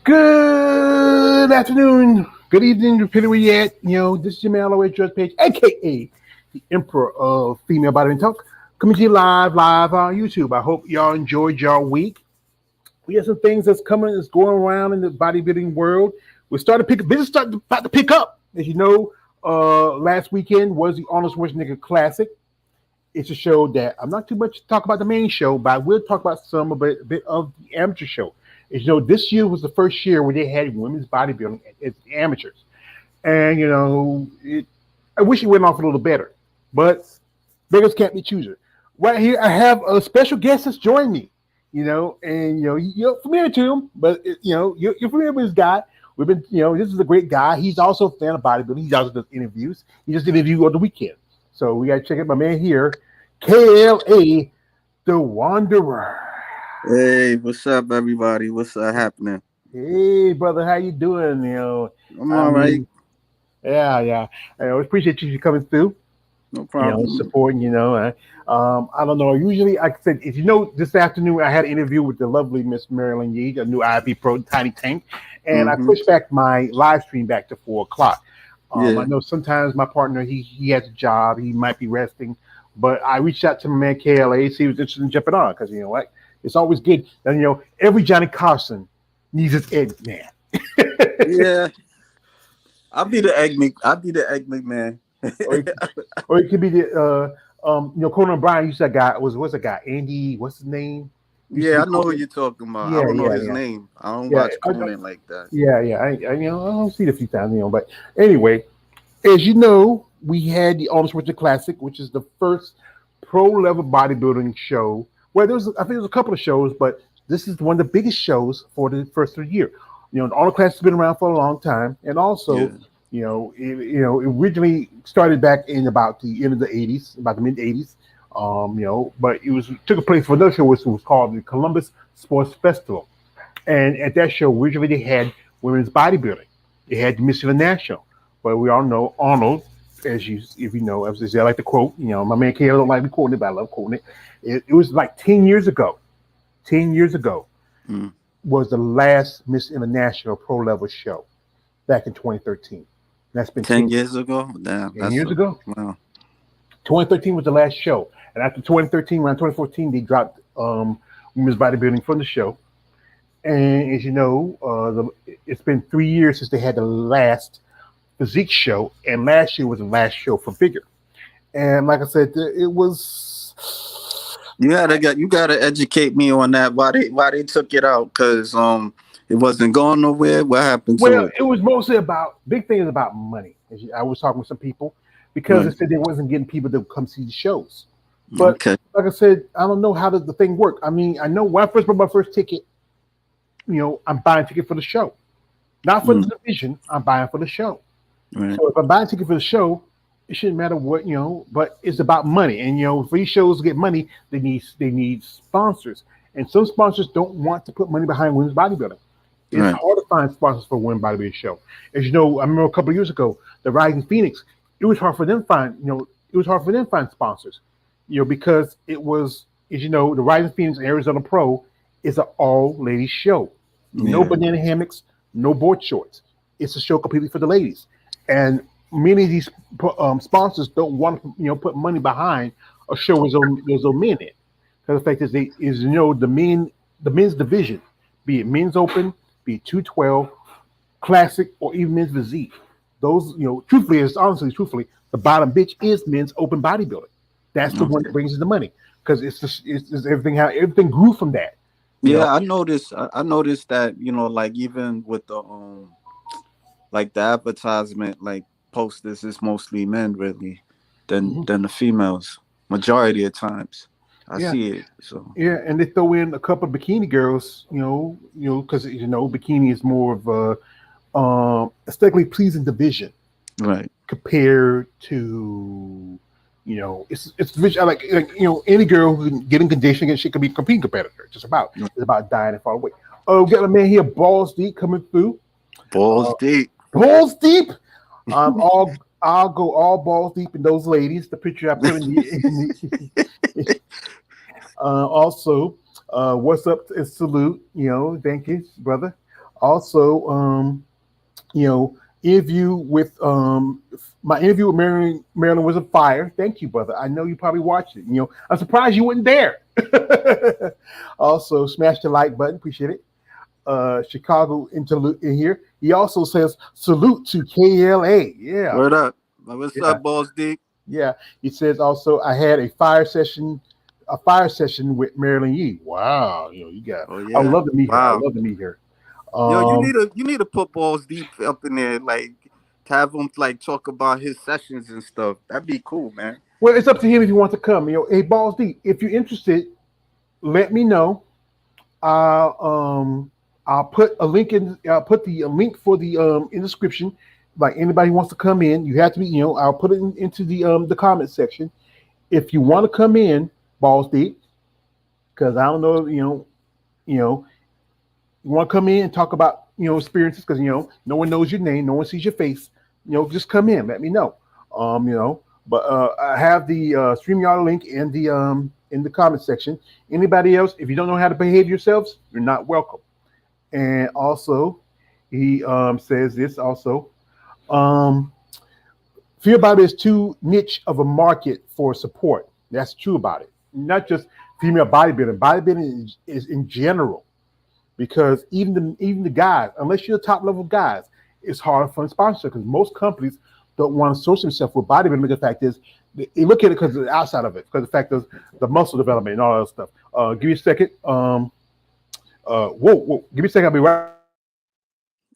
Good afternoon, good evening, depending where you're at. This is your man, always Judge Page, aka the Emperor of Female Bodybuilding Talk, coming to you live on YouTube. I hope y'all enjoyed y'all week. We have some things that's going around in the bodybuilding world. Business about to pick up. As you know, last weekend was the Arnold Schwarzenegger Classic. It's a show that I'm not too much to talk about the main show, but I will talk about a bit of the amateur show. As you know, this year was the first year where they had women's bodybuilding as amateurs. And, I wish it went off a little better. But beggars can't be choosers. Right here, I have a special guest that's joined me. You're familiar to him, but, you're familiar with this guy. We've been, this is a great guy. He's also a fan of bodybuilding. He also does interviews. He just interviewed on the weekend. So we got to check out my man here, KLA, the Wanderer. Hey, what's up, everybody? What's happening? Hey, brother, how you doing? I'm all right. Yeah. I always appreciate you coming through. No problem. Supporting. I don't know. Usually, like I said, if you know, this afternoon I had an interview with the lovely Miss Marilyn Yee, a new IFB Pro Tiny Tank, and I pushed back my live stream back to 4:00. I know sometimes my partner he has a job, he might be resting, but I reached out to my man KLA, see if he was interested in jumping on, because you know what. It's always good. And, every Johnny Carson needs his egg man. Yeah. I'll be the egg man. or it could be the Conan O'Brien used that guy. What's that guy? Andy, what's his name? Yeah, I know who you're talking about. I don't know his name. I don't watch Conan like that. Yeah. I don't see it a few times, but anyway, as you know, we had the Arnold Schwarzenegger Classic, which is the first pro level bodybuilding show. Well, I think there's a couple of shows, but this is one of the biggest shows for the first of the year. The Arnold Classic has been around for a long time, and also, it originally started back in about the end of the '80s, about the mid '80s. But it took place for another show, which was called the Columbus Sports Festival, and at that show, originally they had women's bodybuilding. They had Miss International, but we all know Arnold, if you know, as I like to quote, my man K don't like me quoting it, but I love quoting it. It was like 10 years ago. 10 years ago was the last Miss International pro level show back in 2013. That's been 10 years ago? Damn, 10 years ago? Wow. 2013 was the last show. And after 2013, around 2014, they dropped women's bodybuilding from the show. And as you know, it's been 3 years since they had the last physique show. And last year was the last show for figure. And like I said, it was... You gotta educate me on that. Why they took it out? Because it wasn't going nowhere. What happened to it? It was mostly big thing is about money. I was talking with some people because they said they wasn't getting people to come see the shows. But like I said, I don't know how does the thing work. I mean, I know when I first bought my first ticket, I'm buying a ticket for the show, not for the division. I'm buying for the show. Right. So if I'm buying a ticket for the show, it shouldn't matter what, but it's about money. And, for these shows to get money, they need sponsors. And some sponsors don't want to put money behind women's bodybuilding. It's hard to find sponsors for a women's bodybuilding show. As you know, I remember a couple of years ago, the Rising Phoenix, it was hard for them to find sponsors, because it was, as you know, the Rising Phoenix Arizona Pro is an all-ladies show. No banana hammocks, no board shorts. It's a show completely for the ladies. And many of these sponsors don't want to, put money behind a show with those men in. Because the fact is, the men's division, be it men's open, be it 212, classic, or even men's physique. Those, truthfully, the bottom bitch is men's open bodybuilding. That's the one that Okay. brings in the money because it's everything how everything grew from that. You know, Yeah, I noticed. I noticed that like even with the like the advertisement, like posters, is mostly men really Mhm. than the females. Majority of times, I Yeah, see it. So yeah, and they throw in a couple of bikini girls. Because bikini is more of a aesthetically pleasing division right, compared to it's vision like any girl who can get in condition and she can be a competing competitor. It's about dying and far away. Oh, we got a man here, balls deep coming through. balls Uh, deep. balls deep. I'll go all balls deep in those ladies. The picture I put also, what's up and salute. Thank you, brother. Also, you know, interview with my interview with Marilyn was a fire. Thank you, brother. I know you probably watched it. I'm surprised you weren't there. Also, smash the like button. Appreciate it. Chicago interlude in here. He also says salute to KLA. Yeah, Word up. What's yeah, up, balls deep? yeah. He says also I had a fire session with Marilyn Yee. Wow, you got. Oh I would yeah. love to meet her. I would Wow. love to meet her. Yo, Um, you need to put balls deep up in there, like have him like talk about his sessions and stuff. That'd be cool, man. well, it's up to him if he wants to come. Hey, balls deep. If you're interested, let me know. I'll I'll put a link in. I'll put the link for the in the description. Like anybody who wants to come in, you have to be. I'll put it into the comment section. If you want to come in, balls deep, because I don't know. You know, you want to come in and talk about experiences because no one knows your name, no one sees your face. Just come in, let me know. But I have the StreamYard link in the comment section. Anybody else, if you don't know how to behave yourselves, you're not welcome. And also, he says this also. Um, Fear about it is too niche of a market for support. That's true about it. Not just female bodybuilding. Bodybuilding is in general because even the guys, unless you're the top level guys, it's hard to find sponsorship because most companies don't want to associate themselves with bodybuilding. The fact is, they look at it because of the outside of it, because the fact is the muscle development and all that stuff. Give me a second. Whoa, give me a second. I'll be right.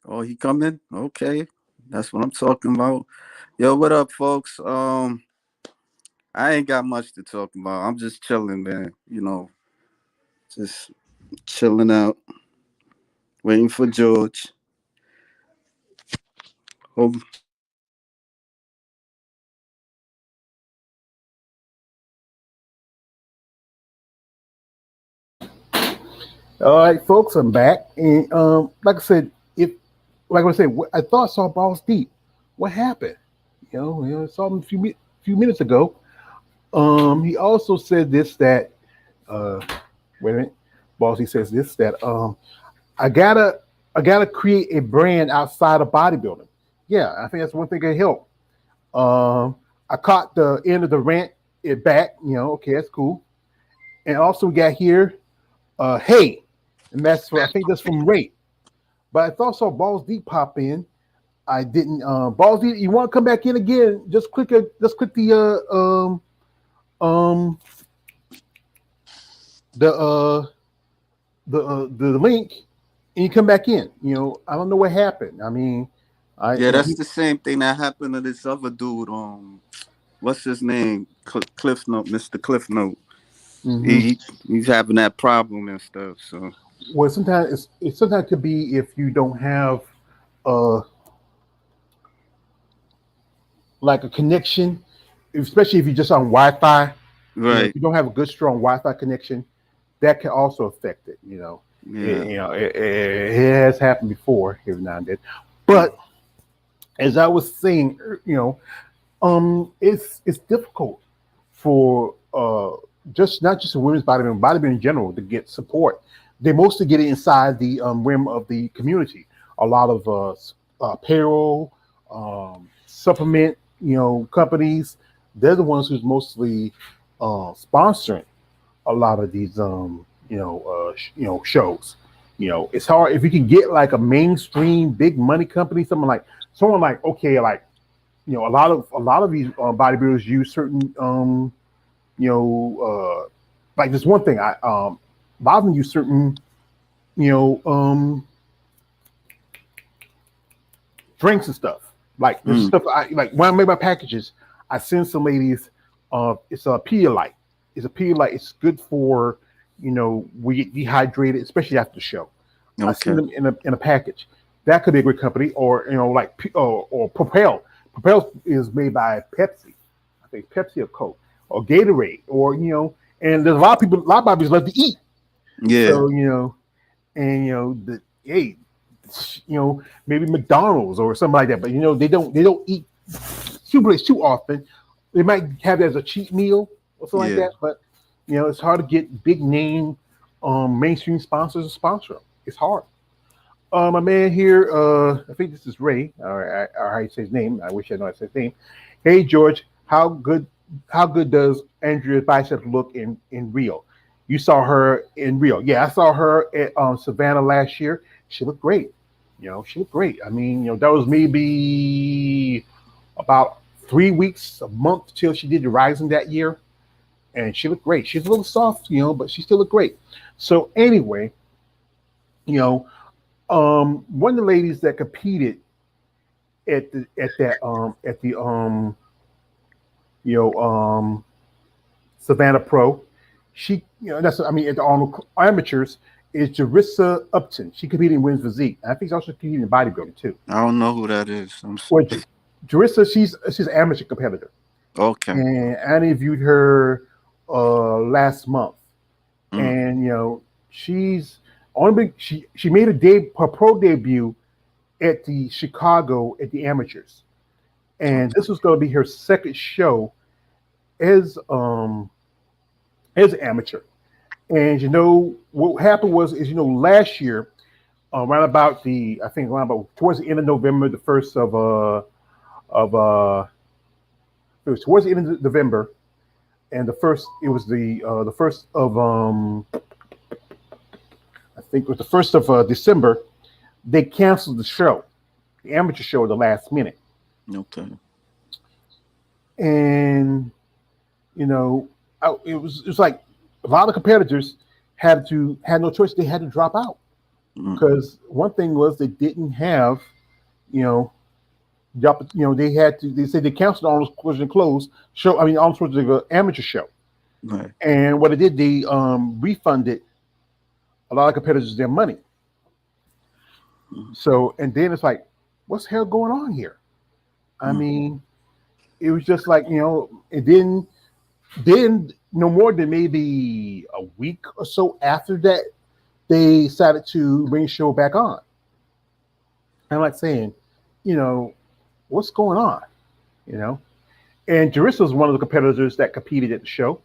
Oh, he coming? Okay. That's what I'm talking about. Yo, what up, folks? I ain't got much to talk about. I'm just chilling, man. Just chilling out, waiting for George. Hope All right, folks, I'm back, and like I said, if like I said, I thought I saw balls deep. What happened? I saw him few minutes ago. He also said this that uh, wait a minute, boss. He says this that I gotta I gotta create a brand outside of bodybuilding. Yeah, I think that's one thing that can help. I caught the end of the rant it back. Okay, that's cool. And also we got here, hey, and I think that's from Ray. But I thought I saw balls deep pop in. I didn't. Balls deep. You want to come back in again? Just click um the the link, and you come back in. I don't know what happened. I mean, I yeah, that's the same thing that happened to this other dude. What's his name? Cliff Note, Mr. Cliff Note. mhm. He's having that problem and stuff. So Well, sometimes it sometimes could be if you don't have uh like a connection, especially if you're just on Wi-Fi. If right, you don't have a good strong Wi-Fi connection, that can also affect it. yeah, It has happened before every now and then. But as I was saying, it's difficult for just not just a women's bodybuilding in general to get support. They mostly get it inside the rim of the community. A lot of apparel, supplement, companies. They're the ones who's mostly sponsoring a lot of these shows. It's hard if you can get like a mainstream big money company, someone like okay, like a lot of these bodybuilders use certain you know like this one thing, I a lot of them use certain you know drinks and stuff. Like there's Mm. stuff I like when I make my packages. I send some ladies. It's a Pedialyte. It's a Pedialyte. It's good for we get dehydrated, especially after the show. I send Okay. them in a package. That could be a great company, or like or Propel. Propel is made by Pepsi. I think Pepsi or Coke or Gatorade, or and there's a lot of bodies love to eat. Yeah. So and the hey, maybe McDonald's or something like that. But they don't eat super rich too often. They might have it as a cheat meal or something like Yeah. that. But it's hard to get big name mainstream sponsors to sponsor them. It's hard. My man here, I think this is Ray, or how you say his name. I wish I know how to say his name. Hey George, how good does Andrea's biceps look in Rio? You saw her in Rio. Yeah, I saw her at Savannah last year. She looked great. She looked great. I mean, that was maybe about 3 weeks, a month till she did the Rising that year, and she looked great. She's a little soft, but she still looked great. So anyway, you know, one of the ladies that competed at the you know Savannah Pro, she that's I mean at the Arnold amateurs is Jarissa Upton. She competed in women's physique. And I think she's also competing in bodybuilding too. I don't know who that is. Well, Jarissa, she's an amateur competitor, Okay. and I interviewed her last month, Mm. and she's she made her pro debut at the Chicago at the amateurs, and Okay. this was going to be her second show as an amateur. And what happened was is last year around about the I think around about towards the end of November, the first of it was towards the end of November, and the first of I think it was the first of December. They canceled the show, the amateur show, at the last minute, Okay. and you know it was like a lot of competitors had no choice. They had to drop out Mm. because one thing was they didn't have you know they had to. They said they canceled Arnold Collision Close show. I mean, Arnold Schwarzenegger amateur show. Right. And what it did, they refunded a lot of competitors their money. Mm. So, and then it's like, what's the hell going on here? I Mm. mean, it was just like and then no more than maybe a week or so after that, they decided to bring the show back on. I'm like saying, you know, what's going on? You know, and Jarissa was one of the competitors that competed at the show,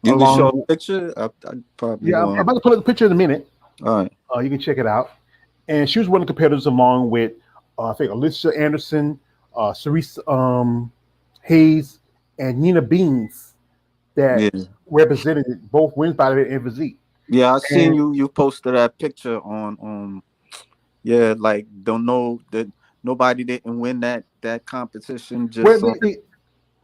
You can show a along. picture. I probably Yeah, I'm want. about to put up the picture in a minute. All right. You can check it out. And she was one of the competitors along with I think Alicia Anderson, Cerise Hayes, and Nina Beans that Yeah. represented both women's body and physique. Yeah. I seen And you. You posted that picture on. Yeah. Like don't know that nobody didn't win that competition. where Just on.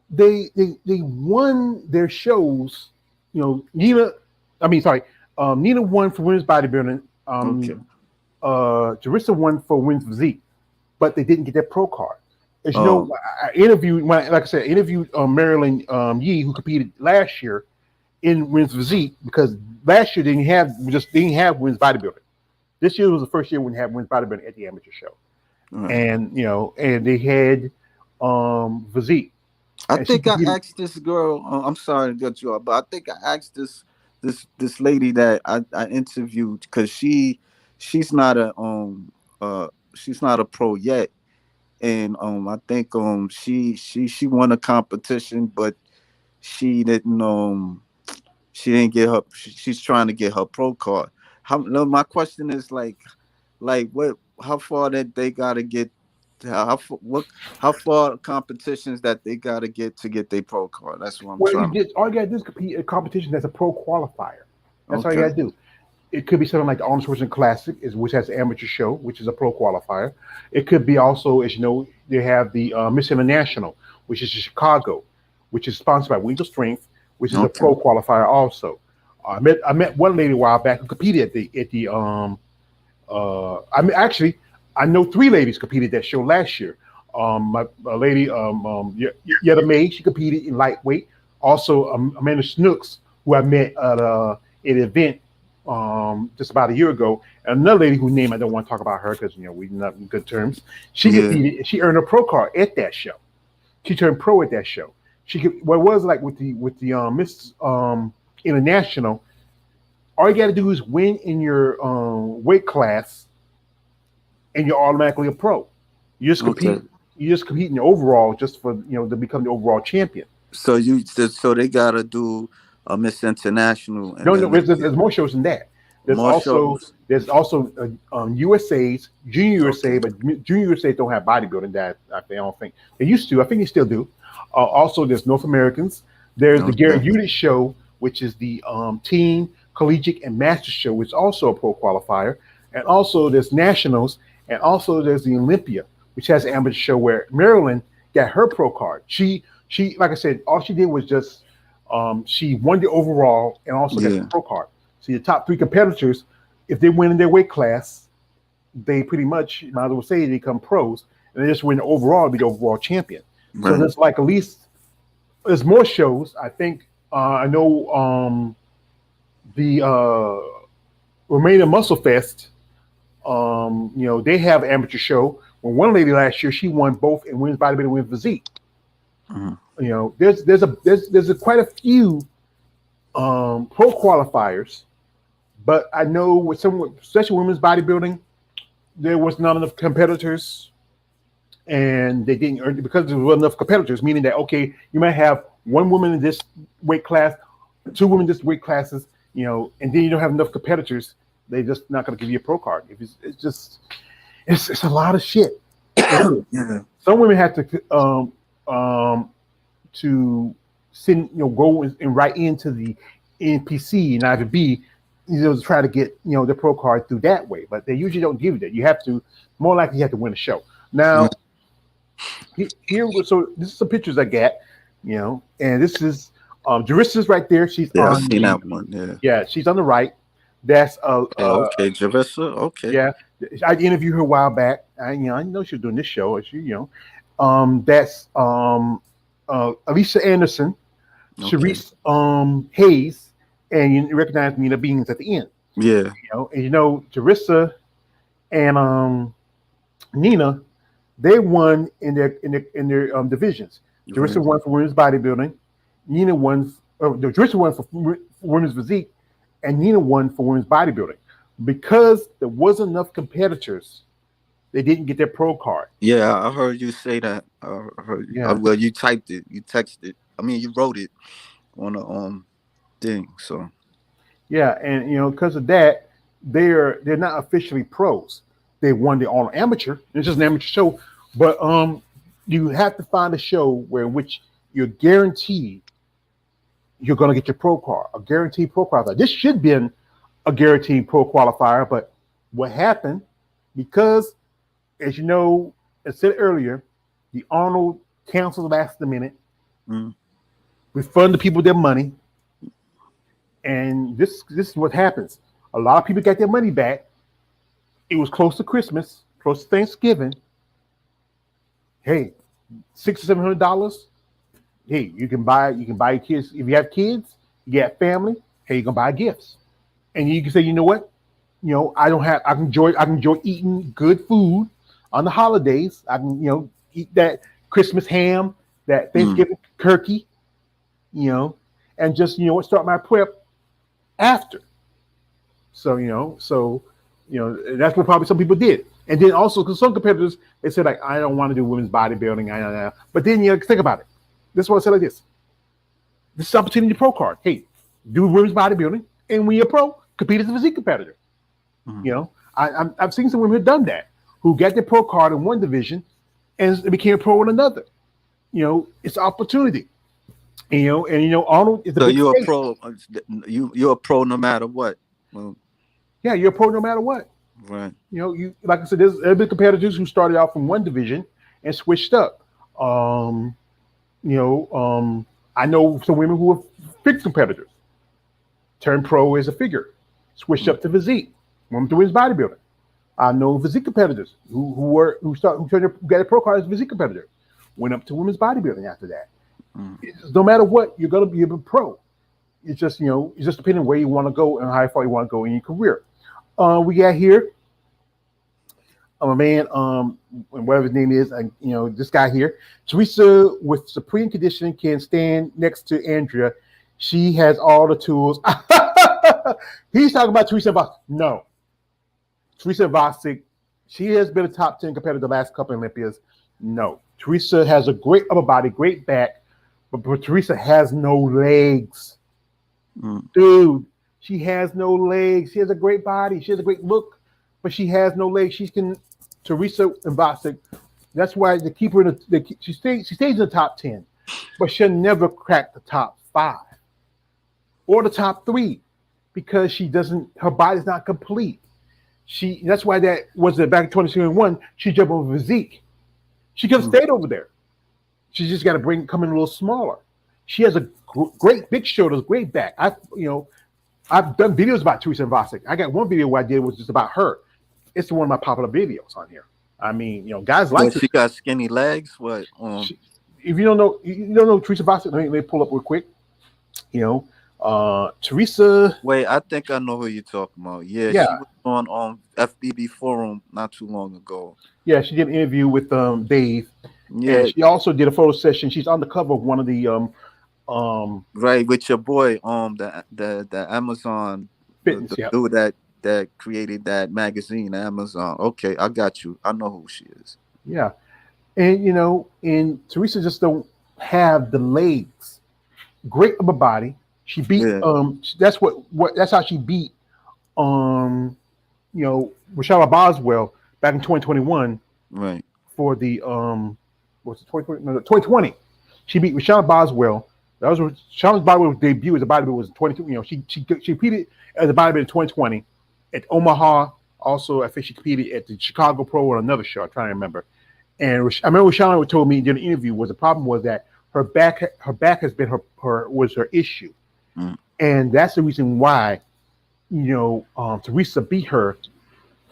they won their shows. Nina, I mean, sorry, Nina won for women's bodybuilding. Okay. Jarissa won for women's physique, but they didn't get their pro card. As you know, Oh. I interviewed, like I said, I interviewed Marilyn Yee, who competed last year in women's physique, because last year they didn't have women's bodybuilding. This year was the first year we didn't have women's bodybuilding at the amateur show, All right. and they had physique, I and she think I competed. asked this girl. I'm sorry to cut you off, but I think I asked this lady that I interviewed because she's not a uh she's not a pro yet, and I think she won a competition, but she didn't she didn't get her. She's trying to get her pro card. How? No, my question is like what? How far that they gotta get What how far competitions that they gotta get to get their pro card? That's what I'm Well, trying to. all you gotta do is compete in a competition that's a pro qualifier. That's all you Okay. gotta do. It could be something like the Arnold Schwarzenegger Classic, which has an amateur show, which is a pro qualifier. It could be also, as you know, they have the Miss International, which is in Chicago, which is sponsored by Winged Strength, which is a Okay. pro qualifier also. I met one lady a while back who competed at the actually I know three ladies competed that show last year. My lady Yetta May, she competed in lightweight. Also Amanda Snooks, who I met at an event just about a year ago. And another lady whose name I don't want to talk about her because we're not in good terms. She Yeah. competed. She earned a pro card at that show. She turned pro at that show. She could, what it was like with the Miss International. All you got to do is win in your weight class, and you're automatically a pro. You just Okay. compete. You just compete in the overall, just for to become the overall champion. So they gotta do a Miss International and No, no, then they there's get more shows than that. There's more also shows. there's also USA's Junior Okay. USA, but Junior USA don't have bodybuilding. That I don't think they used to. I think they still do. Also, there's North Americans. There's the Gary Okay. Udit show, which is the team collegiate and master show, which is also a pro qualifier. And also there's nationals, and also there's the Olympia, which has an amateur show where Maryland got her pro card. She like I said, all she did was just she won the overall and also got the Yeah. pro card. See, the top three competitors, if they win in their weight class, they pretty much might as well say they become pros, and they just win the overall to be the overall champion. So Right. there's like at least there's more shows. I think I know the Romania Muscle Fest. They have an amateur show. Well, one lady last year she won both in women's bodybuilding and women's physique. Mhm. There's quite a few pro qualifiers, but I know with some, especially women's bodybuilding, there was not enough competitors, and they didn't earn because there wasn't enough competitors. Meaning that okay, you might have one woman in this weight class, two women in this weight classes, and then you don't have enough competitors. They just not going to give you a pro card. If it's just it's a lot of shit. Yeah. Some women have to send go and write into the NPC and IVB, to try to get the pro card through that way. But they usually don't give you that. You have to more likely you have to win a show. Yeah. Now so this is some pictures I got, and this is Jarissa's right there. She's Yeah, I on seen the that one. Yeah. yeah, she's on the right. That's Okay, Javessa. Okay. yeah. I interviewed her a while back. I know she was doing this show. That's Alicia Anderson, Okay. Sharice Hayes, and you recognize Nina Beans at the end. Yeah. And Jarissa and Nina, they won in their divisions. Jarissa Right. won for women's bodybuilding. Nina won. Jarissa won for women's physique, and Nina won for women's bodybuilding. Because there wasn't enough competitors, they didn't get their pro card. Yeah, I heard you say that. I heard. Yeah, Well, you typed it. You texted it. I mean, you wrote it on the thing. So yeah, and because of that, they're not officially pros. They won the all amateur. It's just an amateur show, but you have to find a show where in which you're guaranteed you're going to get your pro card, a guaranteed pro qualifier. This should have been a guaranteed pro qualifier, but what happened because, as you know, as said earlier, the Arnold canceled last minute, mm, refund the people their money, and this is what happens. A lot of people got their money back. It was close to Christmas, close to Thanksgiving. Hey, $600 or $700. Hey, you can buy your kids if you have kids, you got family. Hey, you can buy gifts, and you can say, you know what, I can enjoy eating good food on the holidays. I can eat that Christmas ham, that mm, Thanksgiving turkey, and just start my prep after. So that's what probably some people did. And then also, because some competitors, they said, like, I don't want to do women's bodybuilding. But then, think about it. This is what I said like this. This is opportunity pro card. Hey, do women's bodybuilding, and when you're pro, compete as a physique competitor. mm. I've seen some women who've done that, who got their pro card in one division, and became a pro in another. It's opportunity. Arnold is a So big you're a state. pro. You're a pro no matter what. Well, Yeah, you're a pro no matter what. right. You like I said, there's been competitors who started out from one division and switched up. Um, you know, I know some women who are fixed competitors, turned pro as a figure, switched Mm. up to physique, went to women's bodybuilding. I know physique competitors who got a pro card as a physique competitor, went up to women's bodybuilding after that. Mm. No matter what, you're gonna be a pro. It's just depending where you want to go and how far you want to go in your career. We got here a man, whatever his name is, and this guy here, Teresa with supreme conditioning can stand next to Andrea. She has all the tools. He's talking about Teresa Vosic. No, Teresa Vosic. She has been a top 10 competitor the last couple of Olympias. No, Teresa has a great upper body, great back, but Teresa has no legs. Mm. Dude, she has no legs. She has a great body. She has a great look, but she has no legs. Teresa and Vosic. That's why they keep her in she stays in the top 10, but she'll never crack the top 5 or the top 3 because her body's not complete. That's why that was it back in 2021. She jumped over physique. She could have stayed over there. She just got to come in a little smaller. She has a great big shoulders, great back. I've done videos about Teresa Vosic. I got one video where I did was just about her. It's one of my popular videos on here. I mean, guys like But she got skinny legs. What? If you don't know Teresa Vosic, let me pull up real quick. Teresa. Wait, I think I know who you're talking about. Yeah, Yeah. she was on FBB Forum not too long ago. Yeah, she did an interview with Dave. Yeah, and she also did a photo session. She's on the cover of one of the right, with your boy, the Amazon fitness. the Yeah. dude that created that magazine, Amazon. Okay, I got you. I know who she is. Yeah. And Teresa just don't have the legs. Great upper body. She beat that's that's how she beat Rashada Boswell back in 2021. Right. For the what's it 2020? No, 2020. She beat Rashada Boswell. That was Rashada Boswell's debut as a bodybuilder was 22. She competed as a bodybuilder in 2020 at Omaha. Also, I think she competed at the Chicago Pro or another show. I'm trying to remember. And I remember Rashada told me during the interview the problem was that her back has been her issue, and that's the reason why Teresa beat her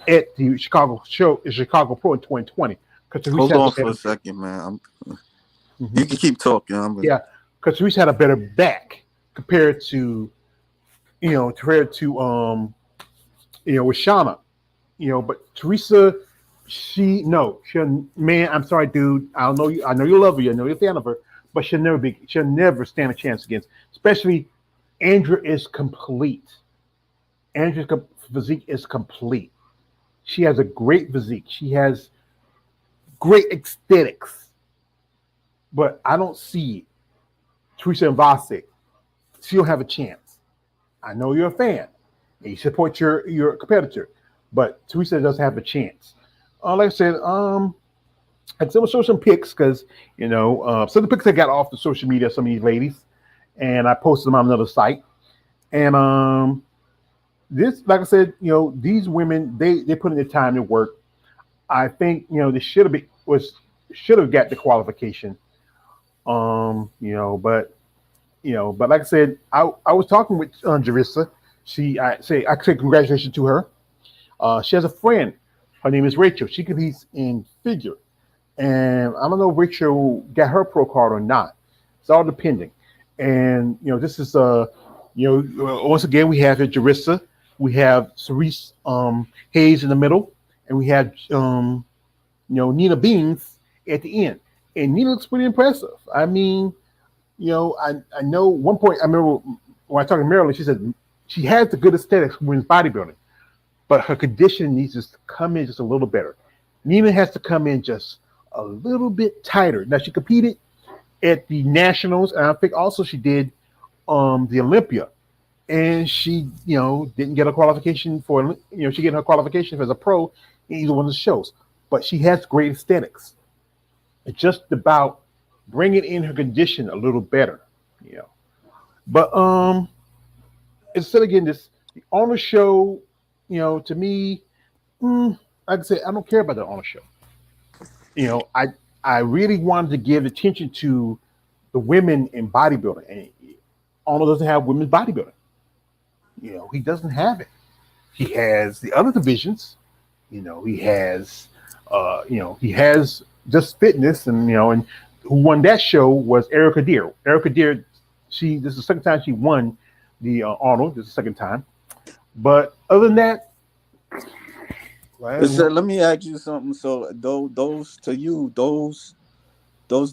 at the Chicago Pro in 2020. Hold on for a second, man. You can keep talking. Yeah, because Teresa had a better back compared to with Shauna. But Teresa, man, I'm sorry, dude. I know you love her, I know you're a fan of her, but she'll never stand a chance against, especially Andrea is complete. Andrea's physique is complete. She has a great physique. She has great aesthetics. But I don't see Teresa and Vosic. She don't have a chance. I know you're a fan and you support your competitor, but Teresa doesn't have a chance. Like I said, I'm gonna show some pics because some of the pics I got off the social media, some of these ladies, and I posted them on another site. And this, like I said, these women they put in their time to work. I think they should have got the qualification. But like I said, I was talking with Jerissa. I say congratulations to her. She has a friend. Her name is Rachel. She competes in figure, and I don't know if Rachel got her pro card or not. It's all depending. And this is once again we have here Jerissa. We have Cerise Hayes in the middle, and we have Nina Beans at the end. And Nina looks pretty impressive. I mean, I know one point I remember when I talked to Marilyn, she said she has the good aesthetics when bodybuilding, but her conditioning needs to come in just a little better. Nina has to come in just a little bit tighter. Now she competed at the Nationals, and I think also she did the Olympia. And she, didn't get a qualification for, she get her qualification as a pro in either one of the shows. But she has great aesthetics. It's just about bringing in her condition a little better, you know. But instead again, this on the show, to me, like I said, I don't care about the on the show. You know, I really wanted to give attention to the women in bodybuilding, and Arnold doesn't have women's bodybuilding. He doesn't have it. He has the other divisions. He has just fitness, and who won that show was Erica Deer. Erica Deer, this is the second time she won the Arnold. This is the second time. But other than that, well, So let me ask you something. So those to you, those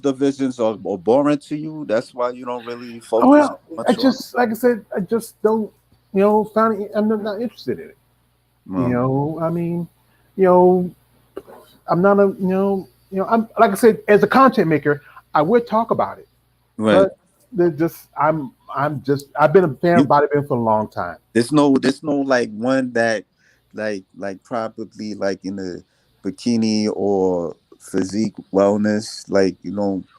divisions are boring to you. That's why you don't really focus well, I much on. just like I said, I just don't, find it, I'm not interested in it. Well, I mean, you know, I'm not a, I'm like I said, as a content maker, I would talk about it, right. but I've been a fan of You bodybuilding for a long time. there's no like one that like probably like in the bikini or physique wellness, like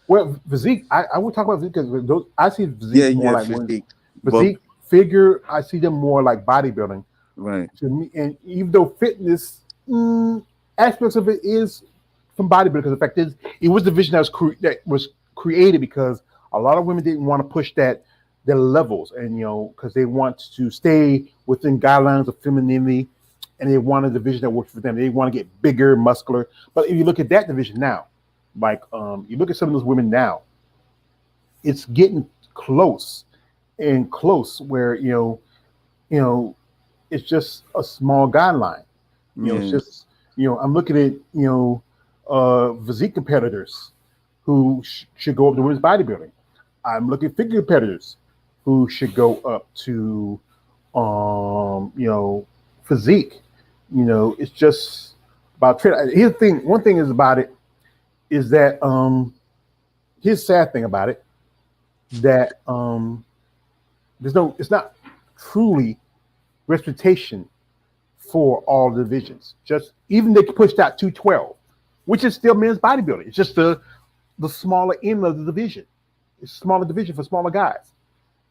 Well, physique, I would talk about physique because I see yeah, physique more yeah, like when physique. But physique figure. I see them more like bodybuilding right. to me, and even though fitness aspects of it is from bodybuilding, because the fact is, it was the division that was created because a lot of women didn't want to push their levels, and because they want to stay within guidelines of femininity, and they want a division that works for them. They want to get bigger, muscular. But if you look at that division now, like you look at some of those women now, it's getting close and close where you know it's just a small guideline. It's Yeah, just I'm looking at physique competitors who should go up to women's bodybuilding. I'm looking at figure competitors who should go up to physique. It's just about training. Here's the thing. One thing is about it is that here's the sad thing about it that it's not truly representation for all divisions. Just even they pushed out 212, which is still men's bodybuilding. It's just the smaller end of the division. It's a smaller division for smaller guys.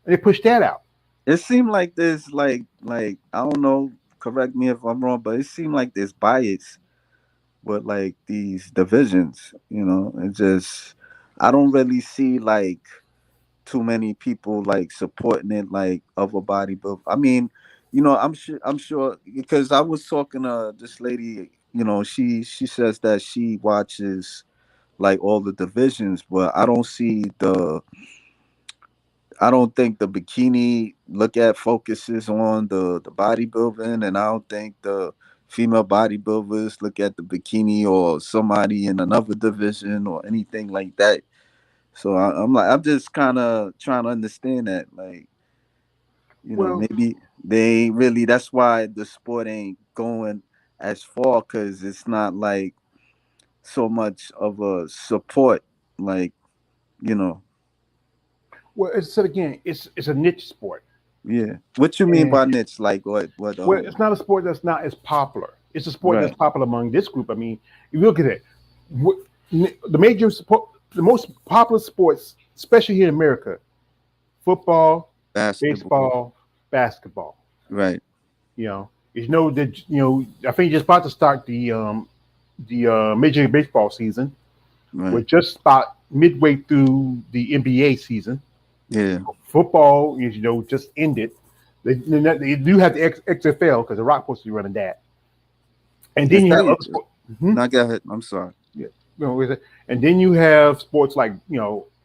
And they pushed that out. it seemed like this, like I don't know. Correct me if I'm wrong, but it seemed like this bias with like these divisions. It just I don't really see like too many people like supporting it like of a bodybuilder. I mean, I'm sure because I was talking to this lady. She says that she watches like all the divisions, but I don't think the bikini look at focuses on the bodybuilding, and I don't think the female bodybuilders look at the bikini or somebody in another division or anything like that. So I'm just kind of trying to understand that, like, Well, maybe they ain't really. That's why the sport ain't going as far because it's not like so much of a support, like, you know. it's said again, it's a niche sport. Yeah. What you mean And by niche? Like what? well, it's not a sport that's not as popular. It's a sport that's Right. popular among this group. I mean, if you look at it, the major sport, the most popular sports, especially here in America, football, Basketball. baseball, basketball. Right. That I think just about to start the Major League Baseball season. We're Right. just about midway through the NBA season. Yeah. Football is just ended. They do have the XFL because the Rock supposed to be running that, and Is then you have that other sports. Hmm. not go ahead? I'm sorry. Yeah, and then you have sports like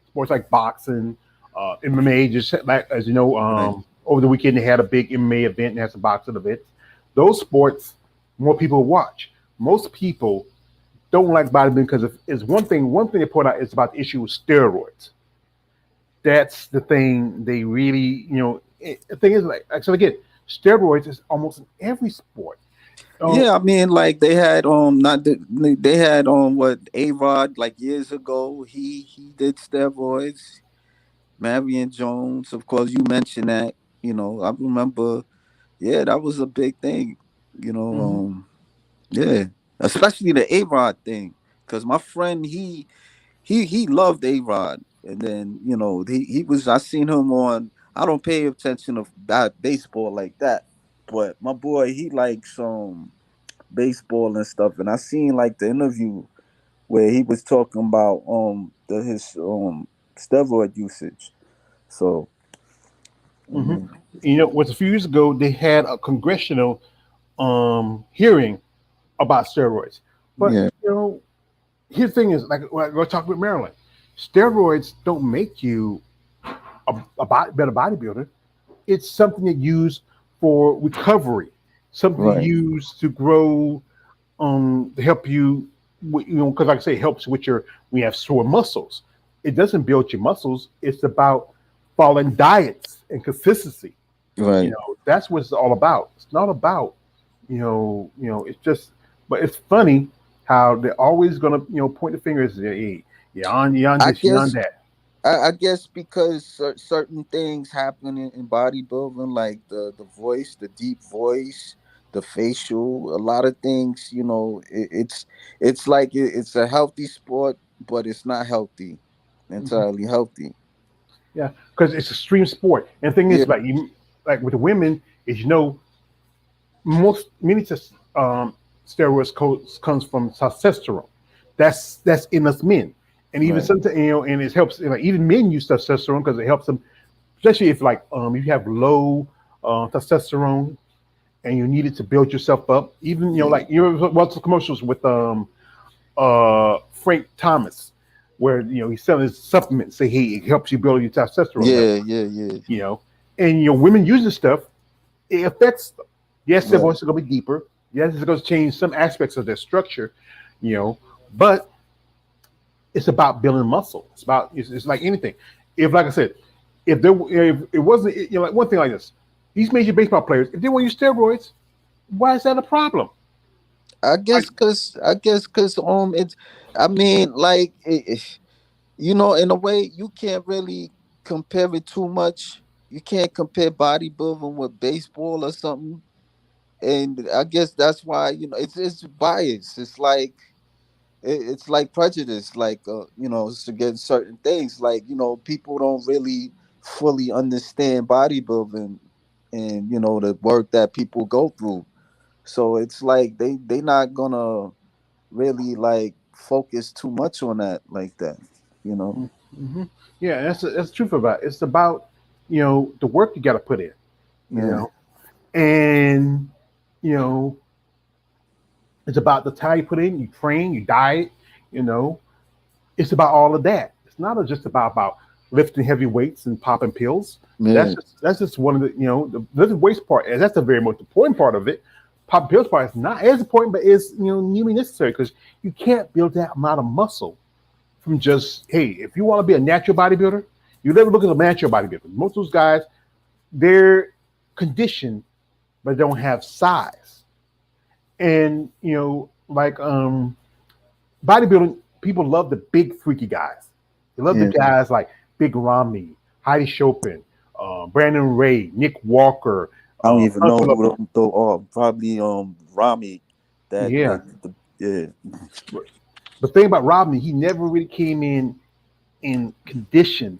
sports like boxing, MMA. Just like as you know, Right. over the weekend they had a big MMA event and had some boxing events. Those sports more people watch. Most people don't like bodybuilding because it's one thing. One thing they point out is about the issue with steroids. That's the thing they really, the thing is like so again, steroids is almost in every sport. Oh, Yeah, I mean, like they had not they had what A-Rod like years ago. He did steroids. Marion Jones, of course, you mentioned that. I remember. Yeah, that was a big thing. You know, mhm. yeah, especially the A-Rod thing. Cause my friend, he loved A-Rod, and then he was. I seen him on. I don't pay attention to baseball like that, but my boy he likes baseball and stuff, and I seen like the interview where he was talking about his steroid usage. So I Hmm. mean, Was a few years ago they had a congressional hearing about steroids, but yeah, here's the thing is like when I go talk with Maryland, steroids don't make you better bodybuilder. It's something that you use for recovery, something you right, use to grow, to help you, because like I say, it helps with your we have sore muscles. It doesn't build your muscles. It's about following diets and consistency. right. That's what it's all about. It's not about, it's just, but it's funny how they're always gonna, point the fingers. Hey, you're on I this, you're on guess that. I guess because certain things happen in bodybuilding, like the voice, the deep voice, the facial, a lot of things. It's like it's a healthy sport, but it's not healthy, Mhm. entirely healthy. Yeah, because it's extreme sport. And the thing Yeah, is, like with the women, is most many steroids comes from testosterone. That's in us men, and even right. sometimes and it helps. Like even men use testosterone because it helps them, especially if like if you have low testosterone and you need it to build yourself up. Even Yeah, like watch the commercials with Frank Thomas, where he's selling his supplements. Say hey, it helps you build your testosterone level. yeah, yeah, yeah. You know, and women use this stuff, it affects them. Yes, their Right. voice is going to be deeper. Yes, it's going to change some aspects of their structure, you know, but it's about building muscle. It's like anything. If, like I said, if it wasn't, like one thing like this, these major baseball players, if they want to use steroids, why is that a problem? Like, I guess cause it's. I mean, like in a way, you can't really compare it too much. You can't compare bodybuilding with baseball or something. And I guess that's why it's bias. It's like it's like prejudice. Like it's against certain things. Like people don't really fully understand bodybuilding and the work that people go through. So it's like they not gonna really like focus too much on that like that. You know. hmm yeah, that's the truth about it. It's about the work you got to put in, you Yeah. know, and you know it's about the time you put in, you train, you diet, you know, it's about all of that. It's not just about lifting heavy weights and popping pills. Yeah. That's just one of the the waste part. And that's the very most important part of it. Popping pills part is not as important, but is nearly necessary because you can't build that amount of muscle from just hey. If you want to be a natural bodybuilder, you never look at a natural bodybuilder. Most of those guys, they're conditioned but don't have size. And like bodybuilding, people love the big freaky guys. They love the Yeah. guys like Big Romney, Heidi Chopin, Brandon Ray, Nick Walker, I don't even know Hunter who Love. them though are. Probably Rami. Yeah. That the yeah. The thing about Romney, he never really came in condition.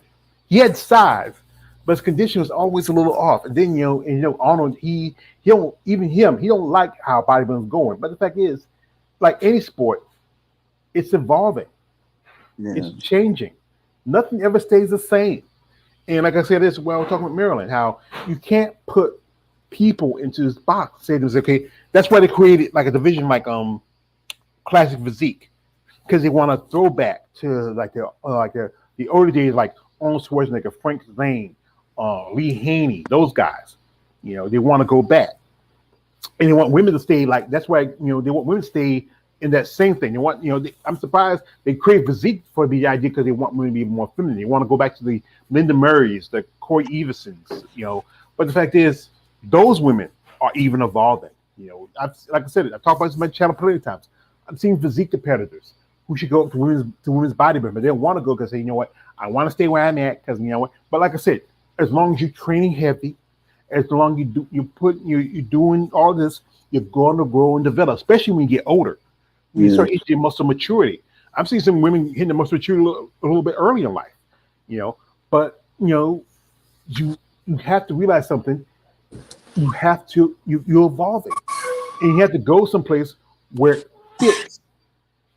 He had size, but his condition was always a little off. And then Arnold, he don't even him, he don't like how bodybuilding's going. But the fact is, like any sport, it's evolving, it's Yeah. changing. Nothing ever stays the same. And like I said, this while we're talking about Maryland, how you can't put people into this box. Say this, okay. That's why they created like a division like classic physique because they want to throw back to the early days like Arnold Schwarzenegger, Frank Zane, Lee Haney, those guys. They want to go back and they want women to stay like that's why they want women to stay in that same thing. They want I'm surprised they create physique for the idea because they want women to be more feminine. They want to go back to the Linda Murrays, the Corey Eversons, But the fact is, those women are even evolving. Like I said, I've talked about this on my channel plenty of times. I've seen physique competitors who should go up to women's bodybuilding, but they don't want to go because they what, I want to stay where I'm at because what. But like I said, as long as you're training heavy, as long as you're doing all this, you're going to grow and develop, especially when you get older, when you Yeah. start hitting your muscle maturity. I'm seeing some women hitting the most mature a little bit early in life, you know. But you have to realize something. You're evolving, and you have to go someplace where it fits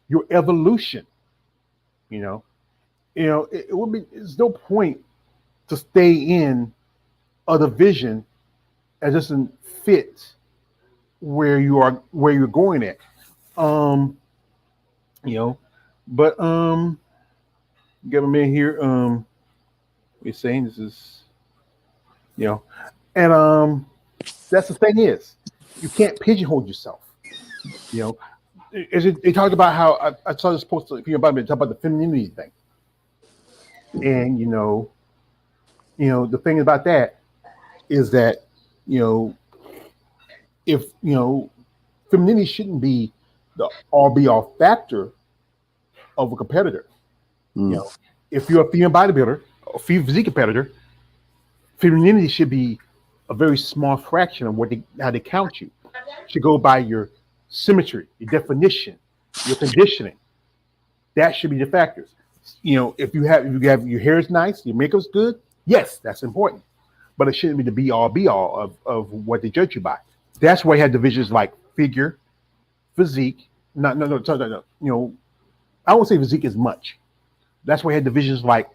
your evolution. You know, it would be. There's no point to stay in a division that doesn't fit where you're going at. Um, you know, but give a minute here. We're saying this is you know, and that's the thing is, you can't pigeonhole yourself. You know, they talked about how I saw this post a few about it, talk about the femininity thing, and the thing about that is that you know if femininity shouldn't be the all be all factor of a competitor. You Mm. know, if you're a female bodybuilder, a female physique competitor, femininity should be a very small fraction of how they count you. Should go by your symmetry, your definition, your conditioning. That should be the factors. If you have your hair is nice, your makeup's good, yes, that's important. But it shouldn't be the be all of what they judge you by. That's why you had divisions like figure, physique. No. I won't say physique as much. That's why you had divisions like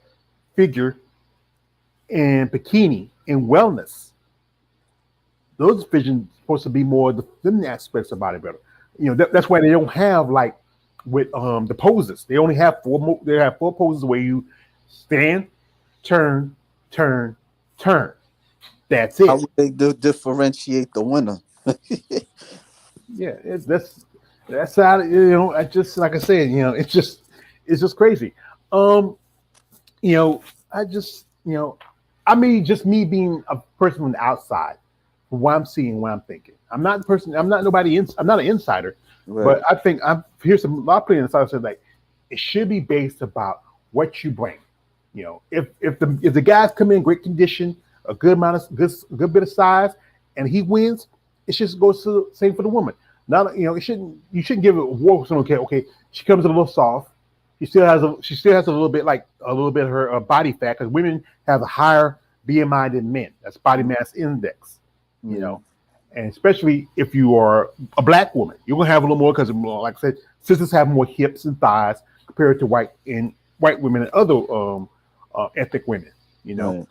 figure and bikini and wellness. Those divisions are supposed to be more the feminine aspects of bodybuilding. That's why they don't have like with the poses. They only have four. They have four poses where you stand, turn, turn, turn. That's How it. would they differentiate the winner? Yeah, that's how I just like I said. It's just crazy. Um, you know, I just I mean, just me being a person on the outside, from what I'm seeing, what I'm thinking. I'm not the person. I'm not nobody. I'm not an insider, but Right. I think I'm here's some a lot of people inside said like it should be based about what you bring. If the guys come in great condition, a good amount of good bit of size, and he wins, it should go to same for the woman. Not it shouldn't you shouldn't give it a war. Okay, she comes in a little soft. She still has a little bit like a little bit of her body fat because women have a higher BMI than men. That's body mass index, you know, Mm. and especially if you are a black woman, you're gonna have a little more because, like I said, sisters have more hips and thighs compared to white women and other ethnic women. You know,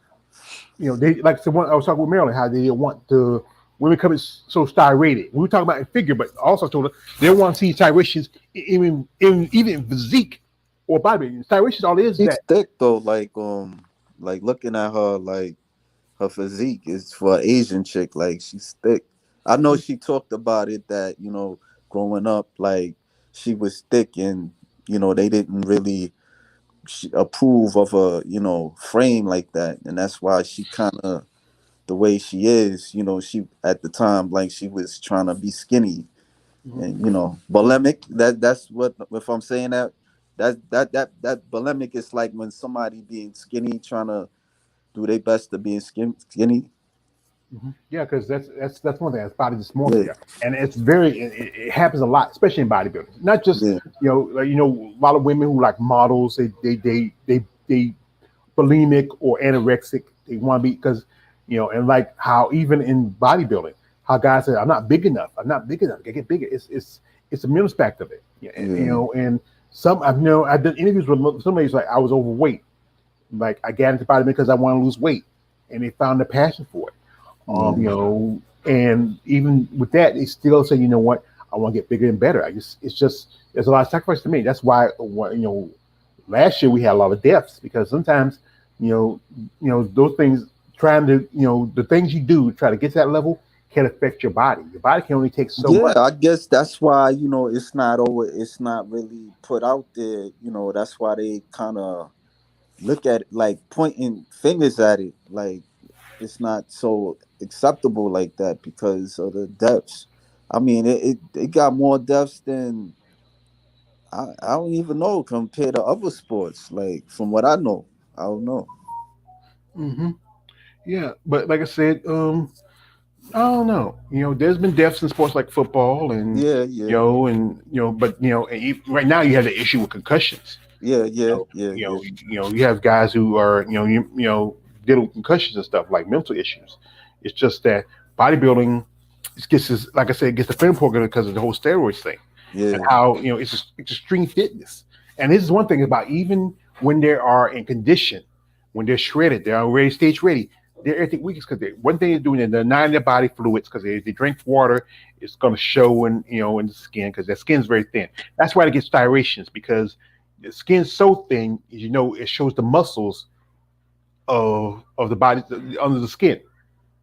Right. they like the one I was talking with Marilyn how they didn't want the women coming so styrated. We were talking about in figure, but also told her they don't want to see styrations even in physique or body. Styrations all it is She's that. thick though, like looking at her, like her physique is for an Asian chick. Like she's thick. I know she talked about it that growing up, like she was thick, and they didn't really approve of a frame like that, and that's why she kind of the way she is. She at the time like she was trying to be skinny and bulimic. That's what if I'm saying that. That bulimic is like when somebody being skinny trying to do their best to being skinny. Yeah, because that's one thing. That's body Yeah, dysmorphia, and it happens a lot, especially in bodybuilding. Not just yeah, a lot of women who like models. They bulimic or anorexic. They want to be because and like how even in bodybuilding, how guys say, "I'm not big enough. I'm not big enough. I get bigger." It's a mental aspect of it. Yeah, yeah, and some I've done interviews with some ladies like I was overweight. Like I got into bodybuilding because I want to lose weight, and they found a passion for it. yeah, And even with that, they still say, you know what, I want to get bigger and better. It's just, there's a lot of sacrifice to me. That's why, last year we had a lot of deaths because sometimes, those things trying to, the things you do to try to get to that level can affect your body. Your body can only take so yeah. much. I guess that's why it's not over. It's not really put out there. That's why they kind of look at it like pointing fingers at it. Like it's not so acceptable like that because of the deaths. I mean, it got more deaths than I don't even know compared to other sports. Like from what I know, I don't know. Hmm. Yeah, but like I said, I don't know. There's been deaths in sports like football, and Yeah, yeah, but and right now you have the issue with concussions. yeah, You yeah, know, yeah, yeah, you have guys who are dealing with concussions and stuff like mental issues. It's just that bodybuilding gets this, like I said, gets the film program because of the whole steroids thing and yeah, how it's extreme fitness. And this is one thing about even when they are in condition, when they're shredded, they're already stage ready. They're everything weak because one thing they're doing is they're denying their body fluids because they drink water. It's going to show in the skin because their skin's very thin. That's why they get striations because the skin's so thin. It shows the muscles of the body under the skin.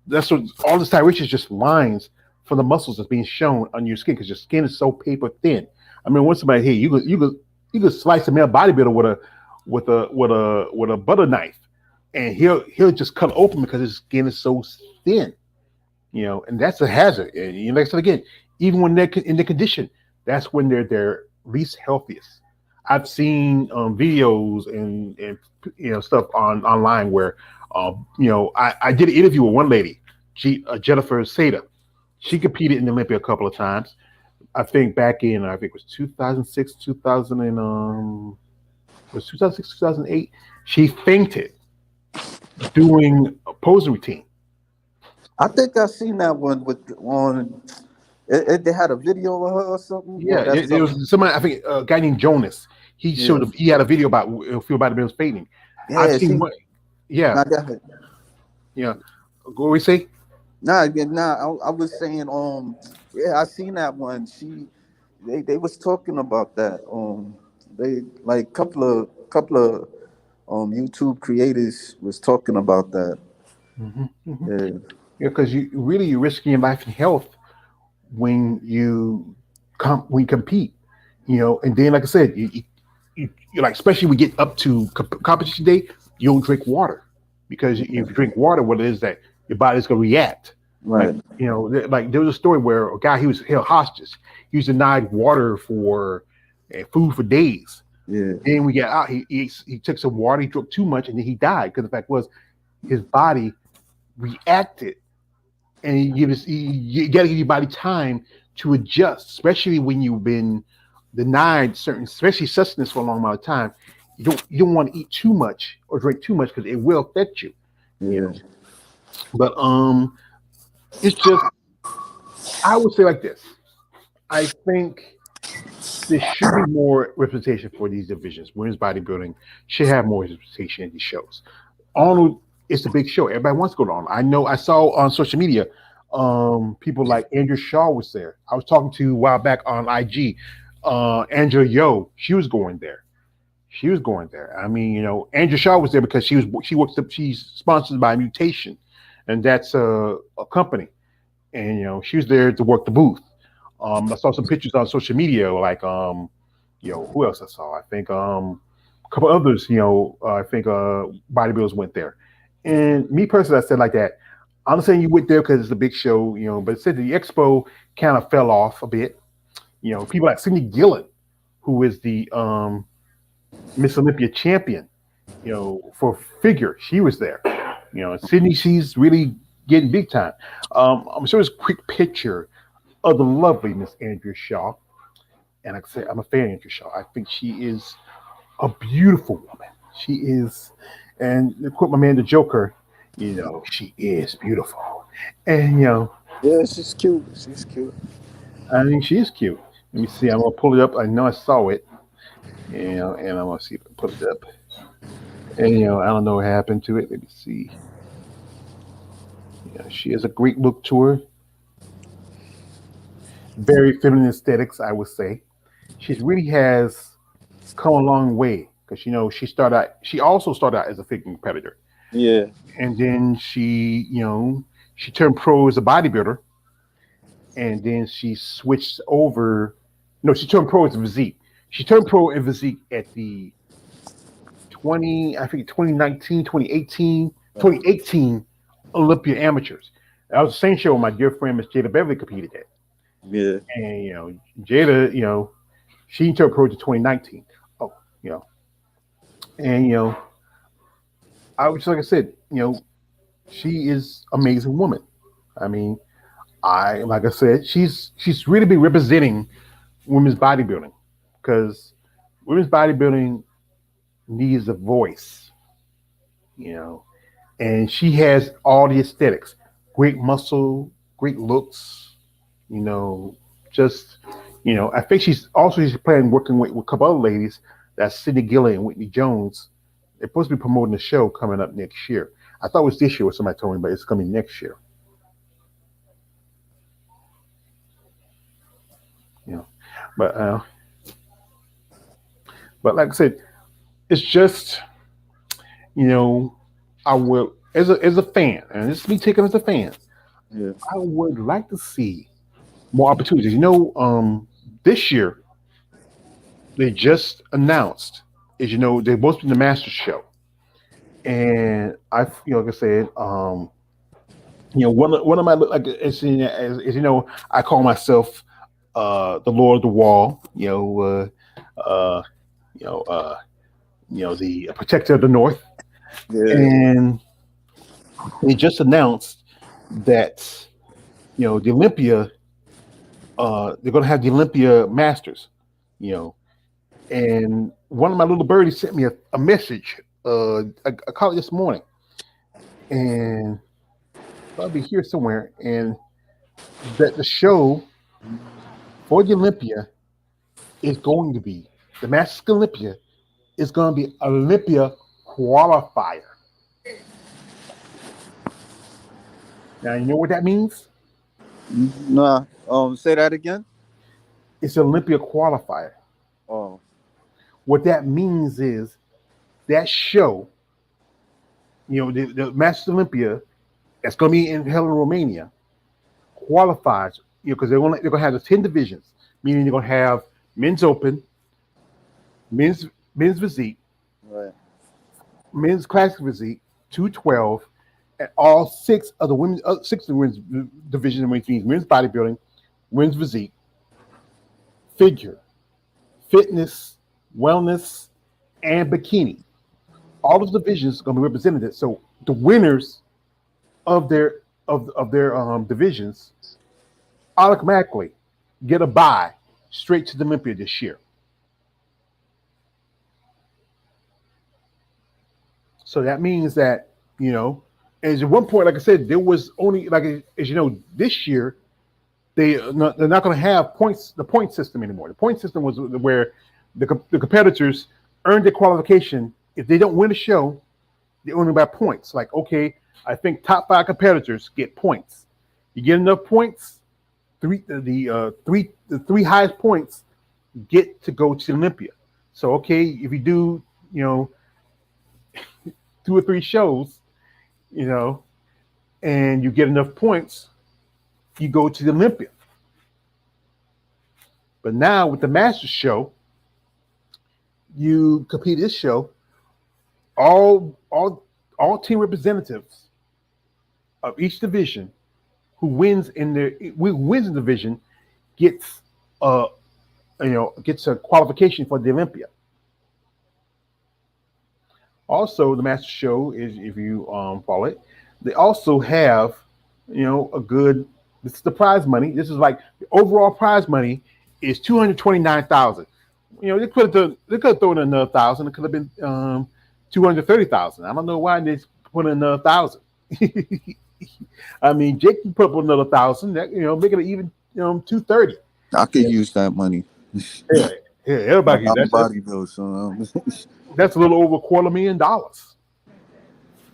That's what all the striation is, just lines for the muscles that's being shown on your skin because your skin is so paper thin. I mean, once somebody here, you could slice a male bodybuilder with a butter knife, and he'll just cut open because his skin is so thin. And that's a hazard. And like I said again, even when they're in the condition, that's when they're their least healthiest. I've seen videos and stuff online where I did an interview with one lady, Jennifer Sada. She competed in the Olympia a couple of times. I think back in I think it was 2006, 2000 and was 2006, 2008. She fainted doing a posing routine. I think I seen that one with on. They had a video of her or something. Yeah, Or that's there something. was somebody. I think a guy named Jonas. Yeah, He had a video about feel about the fainting. I've yeah. seen She one. Yeah, not that. yeah. What we say? Nah, yeah, nah. I was saying, yeah, I seen that one. They was talking about that. They like couple of YouTube creators was talking about that. Hmm. Yeah, Yeah, because you're risking your life and health when when you compete. And then like I said, you like especially we get up to competition day, you don't drink water because if you yeah, drink water, what it is that your body's gonna react. Like right. like there was a story where a guy he was held hostage. He was denied water for food for days. Yeah, Then we get out. He took some water. He drank too much, and then he died because the fact was his body reacted, and you got to give your body time to adjust, especially when you've been denied certain, especially sustenance for a long amount of time. You don't want to eat too much or drink too much because it will affect you. You yeah, know, but it's just I would say like this. I think there should be more representation for these divisions. Women's bodybuilding should have more representation in these shows. Arnold is a big show. Everybody wants to go to Arnold. I know I saw on social media people like Andrew Shaw was there. I was talking to a while back on IG. Angela Yo, she was going there. She was going there. I mean, Andrew Shaw was there because she's sponsored by Mutation, and that's a company, and she was there to work the booth. I saw some pictures on social media, like who else I saw? I think a couple others, I think bodybuilders went there. And me personally, I said like that. I'm saying you went there because it's a big show, but it said the expo kind of fell off a bit. People like Cindy Gillen, who is the Miss Olympia champion, for figure, she was there. Sydney, she's really getting big time. I'm sure it's a quick picture of the lovely Miss Andrea Shaw. And like I said, I'm a fan of Andrea Shaw. I think she is a beautiful woman. She is, and to quote my man the Joker, she is beautiful. And yeah. She's cute. She's cute. I mean, she is cute. Let me see. I'm gonna pull it up. I know I saw it. And I'm gonna see if I put it up. And I don't know what happened to it. Let me see. She has a great look to her. Very feminine aesthetics, I would say. She really has come a long way because she also started out as a figure competitor, Yeah, and then she turned pro as a bodybuilder, and then she switched over. No, she turned pro as a physique. She turned pro in physique at the 2019, 2018, uh-huh. 2018 Olympia Amateurs. That was the same show my dear friend Miss Jada Beverly competed at, Yeah, and Jada, she turned pro to 2019. Oh, and I was like I said, she is amazing woman. I mean, like I said, she's really been representing women's bodybuilding because women's bodybuilding needs a voice, you know, and she has all the aesthetics, great muscle, great looks, you know, just I think she's planning working with a couple other ladies. That's Sydney Gillett and Whitney Jones. They're supposed to be promoting the show coming up next year. I thought it was this year, what somebody told me, but it's coming next year. You know, but like I said, it's just you know, I would as a fan, and this is me taking as a fan. Yeah. I would like to see more opportunities. This year they just announced is they're both in the Masters show, and like I said, one of my like I call myself the Lord of the Wall, uh, you know, uh, the protector of the North, Yeah. and they just announced that the Olympia, they're going to have the Olympia Masters, you know, and one of my little birdies sent me a message. I called it this morning, and I'll be here somewhere, and that the show for the Olympia is going to be the Masters Olympia is going to be Olympia qualifier. Now you know what that means? Nah. Say that again. It's Olympia qualifier. Oh. What that means is that show, the Masters Olympia that's going to be in held in Romania qualifies, because they're going to have the 10 divisions, meaning they're going to have men's open, men's physique, Right. men's classic physique, 212, and all six of the women's divisions, which means men's bodybuilding, women's physique, figure, fitness, wellness, and bikini. All of the divisions are going to be represented. So the winners of their divisions automatically get a bye straight to the Olympia this year. So that means that as at one point, like I said, there was only as this year they're not going to have points the point system anymore. The point system was where the competitors earned their qualification. If they don't win a show, they earn it by points. Like, okay, I think top 5 competitors get points. You get enough points, the three highest points get to go to Olympia. So okay, if you do 2 or 3 shows, and you get enough points, you go to the Olympia. But now with the Masters show, you compete this show, all team representatives of each division who wins in the division gets gets a qualification for the Olympia. Also, the Master Show is, if you follow it, they also have a good. This is the prize money. This is like the overall prize money is 229,000. They could have thrown in another thousand. It could have been 230,000. I don't know why they put in another thousand. I mean, Jake can put up another thousand. That make it even 230. I could use that money. Yeah, everybody. I'm bodybuilder, so that's a little over $250,000.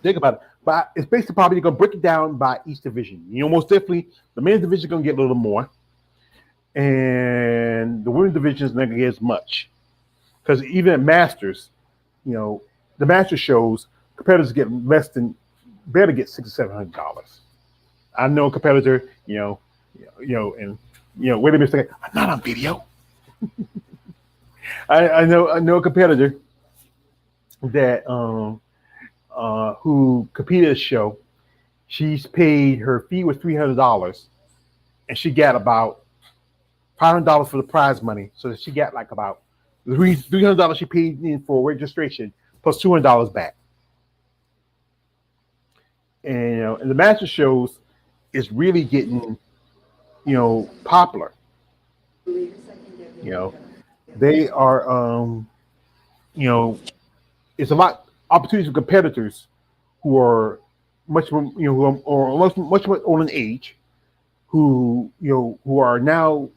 Think about it. But it's basically probably going to break it down by each division. Most definitely the men's division is going to get a little more, and the women's division is not going to get as much. Because even at Masters, the Masters shows competitors get less than better get $600-700. I know a competitor, and wait a minute a second, I'm not on video. I know a competitor that who competed at a show. She's paid, her fee was $300, and she got about $500 for the prize money. So she got like about $300 she paid in for registration plus $200 back. And and the master shows is really getting popular. You know, they are you know, it's a lot opportunities for competitors who are who are much older in age, who are now,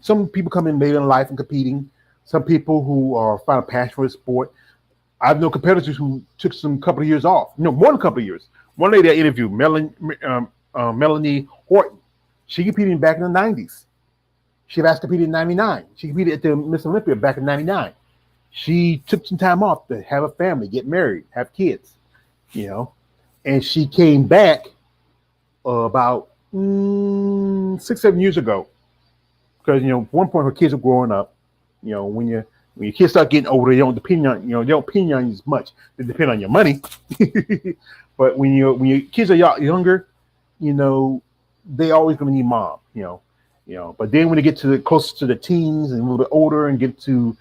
some people come in later in life and competing. Some people who are find a passion for the sport. I've known competitors who took some couple of years off. No, more than a couple of years. One lady I interviewed, Melanie Horton, she competed back in the '90s. She last competed in '99. She competed at the Miss Olympia back in '99. She took some time off to have a family, get married, have kids, you know, and she came back about 6, 7 years ago because at one point her kids were growing up. When your kids start getting older, they don't depend on they don't depend on you as much. They depend on your money. But when your kids are younger, you know they always going to need mom. But then when they get to the closer to the teens and a little bit older and get into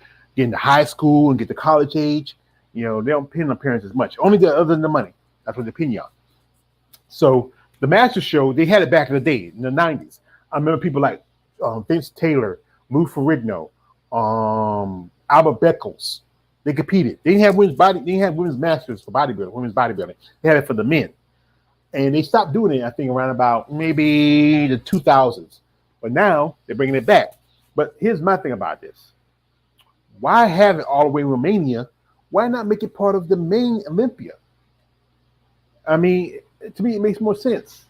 high school and get to college age, they don't depend on parents as much. Only other than the money. That's what they depend on. So the Master Show, they had it back in the day, in the '90s. I remember people like Vince Taylor, Lou Ferrigno, Albert Beckles. They competed. They didn't have women's masters for bodybuilding, women's bodybuilding. They had it for the men, and they stopped doing it. I think around about maybe the 2000s, but now they're bringing it back. But here's my thing about this: why have it all the way in Romania? Why not make it part of the main Olympia? I mean, to me, it makes more sense.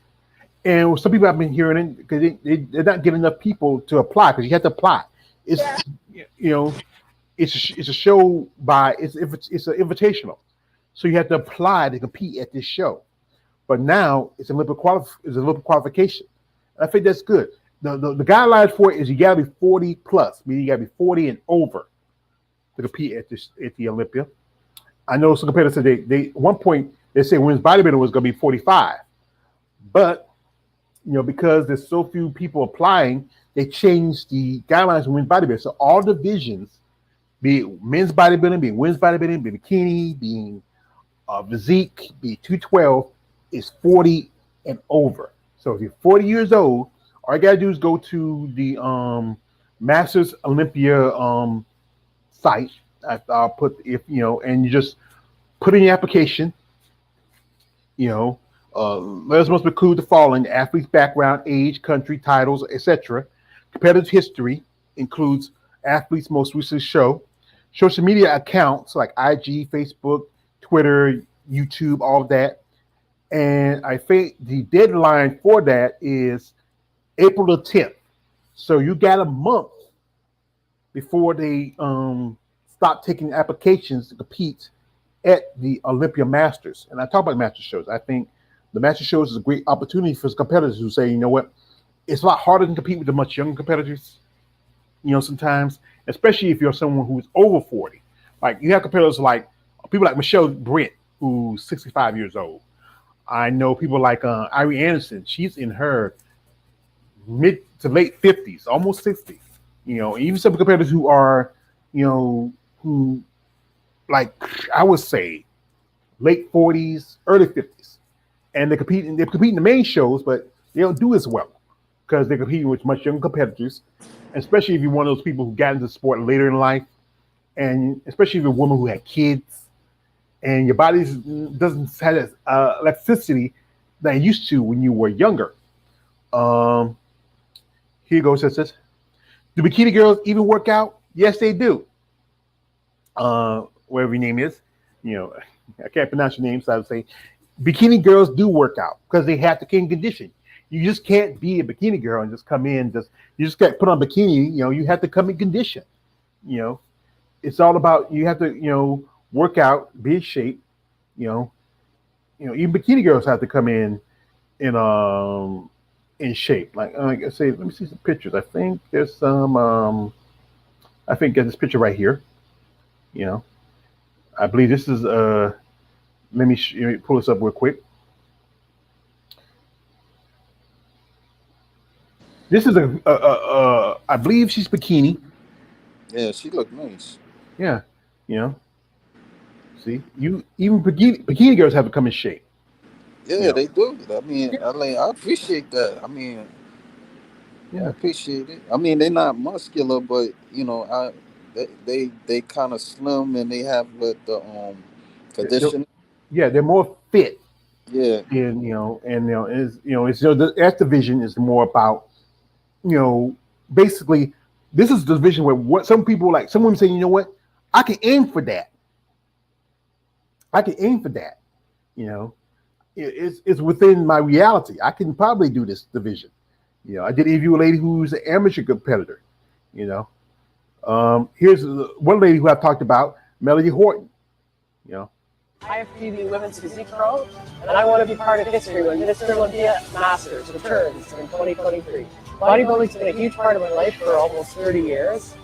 And some people have been hearing it because they're not getting enough people to apply because you have to apply. It's you know it's a show by it's an invitational, so you have to apply to compete at this show. But now it's a Olympic qualification. I think that's good. The guidelines for it is you got to be 40 plus, meaning you got to be 40 and over to compete at the Olympia. I know some competitors said they at one point they said women's bodybuilding was going to be 45, but because there's so few people applying, they changed the guidelines for women's bodybuilding. So all divisions, be it men's bodybuilding, be it women's bodybuilding, be it bikini, being physique, be it 212, is 40 and over. So if you're 40 years old, all you gotta do is go to the Masters Olympia site. I'll put and you just put in your application. Letters must include the following: the athlete's background, age, country, titles, etc. Competitive history includes athlete's most recent show. Social media accounts like IG, Facebook, Twitter, YouTube, all of that. And I think the deadline for that is April the 10th. So you got a month before they stop taking applications to compete at the Olympia Masters. And I talk about master shows. I think the master shows is a great opportunity for competitors who say, you know what, it's a lot harder to compete with the much younger competitors. Sometimes, especially if you're someone who's over 40. Like you have competitors like people like Michelle Brent, who's 65 years old. I know people like Irene Anderson. She's in her mid to late 50s, almost 60. Even some competitors who are, who like I would say late 40s, early 50s. And they compete in the main shows, but they don't do as well because they're competing with much younger competitors, especially if you're one of those people who got into the sport later in life, and especially if you're a woman who had kids and your body doesn't have that elasticity that it used to when you were younger. Um, Here goes this. Do bikini girls even work out? Yes, they do. Whatever your name is, you know, I can't pronounce your name, so I would say bikini girls do work out because they have to keep condition. You just can't be a bikini girl and just come in. You just can't put on bikini. You have to come in condition. You know, it's all about you have to work out, be in shape. You even bikini girls have to come in in shape. Like I say, let me see some pictures. I think there's some. I think there's this picture right here. I believe this is Let me pull this up real quick. This is I believe she's bikini. Yeah, she looked nice. Yeah, you know. See, you even bikini girls have to come in shape. You Yeah, know. they do. I mean, Yeah. I appreciate that. I mean, I Yeah. appreciate it. I mean, they're not muscular, but they kind of slim and they have the They're- conditioning. yeah, they're more fit, Yeah, and is it's that's division is more about you know basically this is the division where what some people like some women say, you know what, I can aim for that, I can aim for that, you know, it's within my reality. I can probably do this division. I did interview a lady who's an amateur competitor. You know, here's one lady who I've talked about, Melody Horton. You know, I have to be the women's physique pro, and I want to be part of history when Mr. Olympia Masters returns in 2023. Bodybuilding's been a huge part of my life for almost 30 years.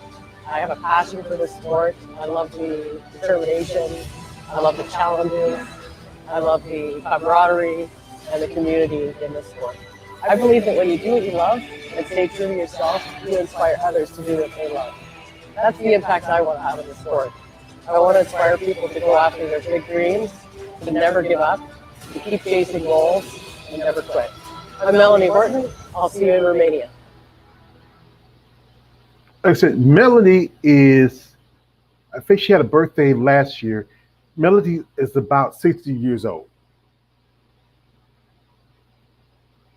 I have a passion for this sport. I love the determination. I love the challenges. I love the camaraderie and the community in this sport. I believe that when you do what you love and stay true to yourself, you inspire others to do what they love. That's the impact I want to have in the sport. I want to inspire people to go after their big dreams, to never give up, to keep chasing goals, and never quit. I'm Melanie Horton. I'll see you in Romania. like I said, Melody is. I think she had a birthday last year. Melody is about 60 years old.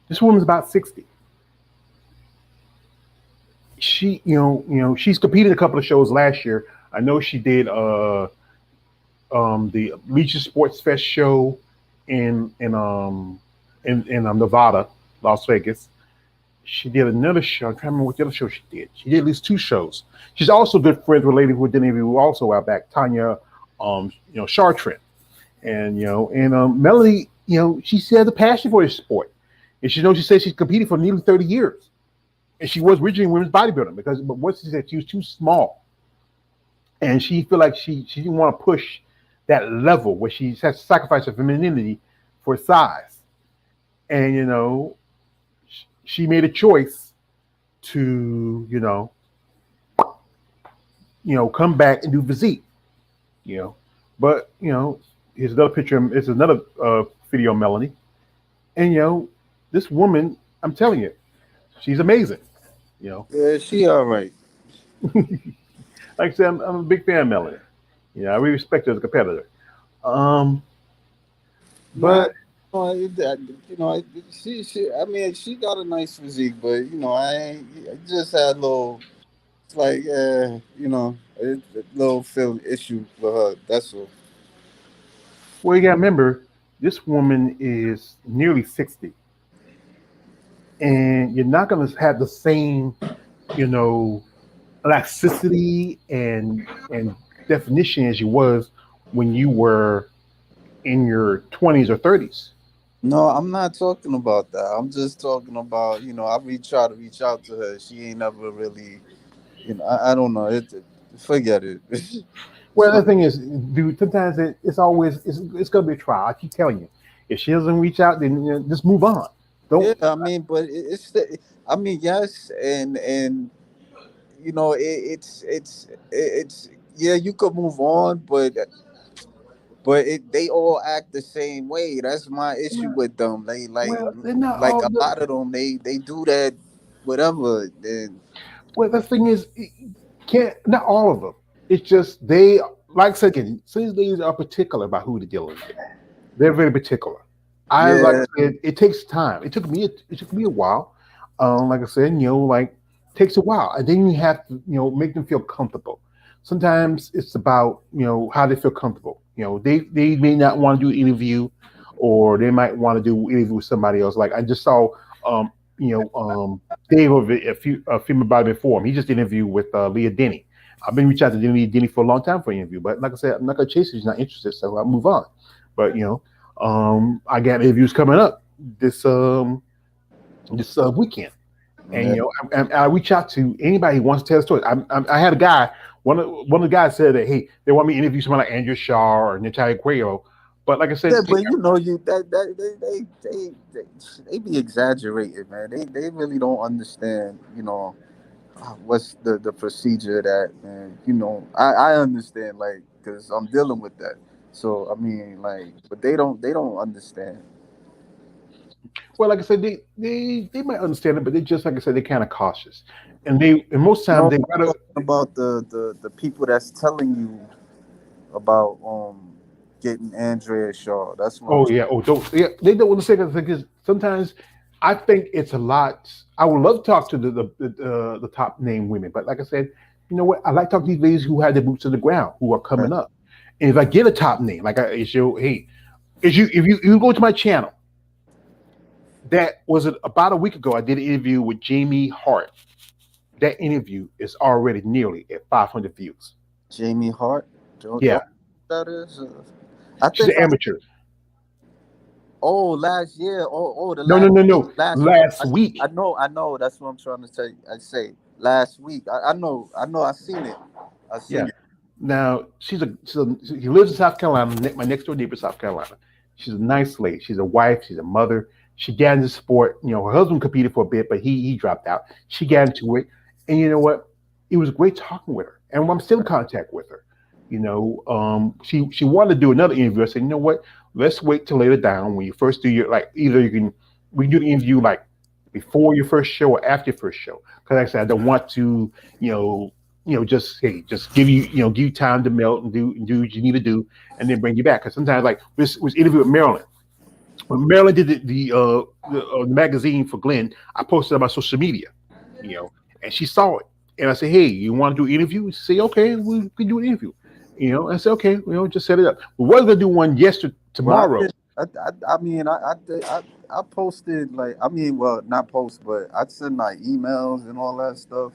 This woman's about 60. She, she's competed a couple of shows last year. I know she did the Leisure Sports Fest show in Nevada, Las Vegas. She did another show. I can't remember what the other show she did. She did at least two shows. She's also good friends with a lady who did an interview also a while back, Tanya, Chartrand, and Melody. She has a passion for this sport, and she said she's competed for nearly 30 years, and she was originally in women's bodybuilding but what she said, she was too small, and she feel like she didn't want to push that level where she has to sacrifice her femininity for size, and she made a choice to come back and do physique, you know. But here's another picture. It's another video of Melanie, and this woman, I'm telling you, she's amazing. You know, yeah, she all right. like I said, I'm a big fan of Melanie. I really respect her as a competitor. Um, Nah, but she. I mean, she got a nice physique, but I ain't. I just had a little. It's like, a little feeling issue with her. That's all. well, you got to remember, this woman is nearly 60, and you're not going to have the same, you know, elasticity and definition as you was when you were in your 20s or 30s. No, I'm not talking about that. I'm just talking about, try to reach out to her. She ain't never really, I don't know. Forget it. Well, the thing is, dude, sometimes it's gonna be a trial. I keep telling you, if she doesn't reach out, then just move on. Yeah, Don't. I mean, but I mean, yes, and it's yeah, you could move on, but they all act the same way. That's my issue Well, with them. They well, they're not like all. a lot of them. They do that, whatever. And Well, the thing is, can't not all of them. It's just they, like I said again, some ladies are particular about who they're dealing with. They're very particular. I like yeah, I said, it takes time. It took me a while. Like I said, like takes a while, and then you have to make them feel comfortable. Sometimes it's about how they feel comfortable. They may not want to do an interview, or they might want to do an interview with somebody else. Like I just saw, um, you know, um, Dave of a female body forum. He just interviewed with Leah Denny. I've been reaching out to Leah Denny for a long time for an interview, but like I said, I'm not gonna chase it. She's not interested, so I'll move on. But I got interviews coming up this weekend, and yeah. I reach out to anybody who wants to tell a story. I had a guy. One of the guys said that, hey, they want me to interview someone like Andrew Shaw or Natalia Cuello, but like I said, Yeah, but you that they be exaggerating, man. They really don't understand, what's the procedure of that, man. I understand, like, because I'm dealing with that. So I mean, like, but they don't understand. Well, like I said, they might understand it, but they just like I said, they're kind of cautious, and most No, times they I'm gotta. talking about the people that's telling you about getting Andrea Shaw. That's what I'm Oh talking. yeah, don't yeah. They don't want to say that because sometimes I think it's a lot. I would love to talk to the top name women, but like I said, you know what? I like talking to these ladies who have their boots to the ground, who are Right. coming up. And if I get a top name, like I show, hey, if you go to my channel, that was about a week ago. I did an interview with Jamie Hart. That interview is already nearly at 500 views. Jamie Hart. Don't Yeah, that is. I she's an think I. amateur. Oh, last year. The No, no, last no, no. last week. Last I week. know. I know. That's what I'm trying to say. I say last week. I know. I know. I seen it. I Yeah. seen it. Now she lives in South Carolina. My next door neighbor, South Carolina. She's a nice lady. She's a wife. She's a mother. She got into sport. You know, her husband competed for a bit, but he dropped out. She got into it, and you know what? It was great talking with her, and I'm still in contact with her. You know, she wanted to do another interview. I said, you know what? Let's wait till later down when you first do your like either you can we can do the interview like before your first show or after your first show. Because like I said, I don't want to you know just hey, just give you give you time to melt and do what you need to do, and then bring you back. Because sometimes like was interview with Marilyn when Marilyn did the magazine for Glenn, I posted it on my social media, you know, and she saw it, and I said, "Hey, you want to do an interview?" She said, "Okay, we can do an interview." You know, I said, "Okay, just set it up." We was gonna do one yesterday Well, I tomorrow. did. I mean, I posted like I mean, well, not post, but I send like emails and all that stuff.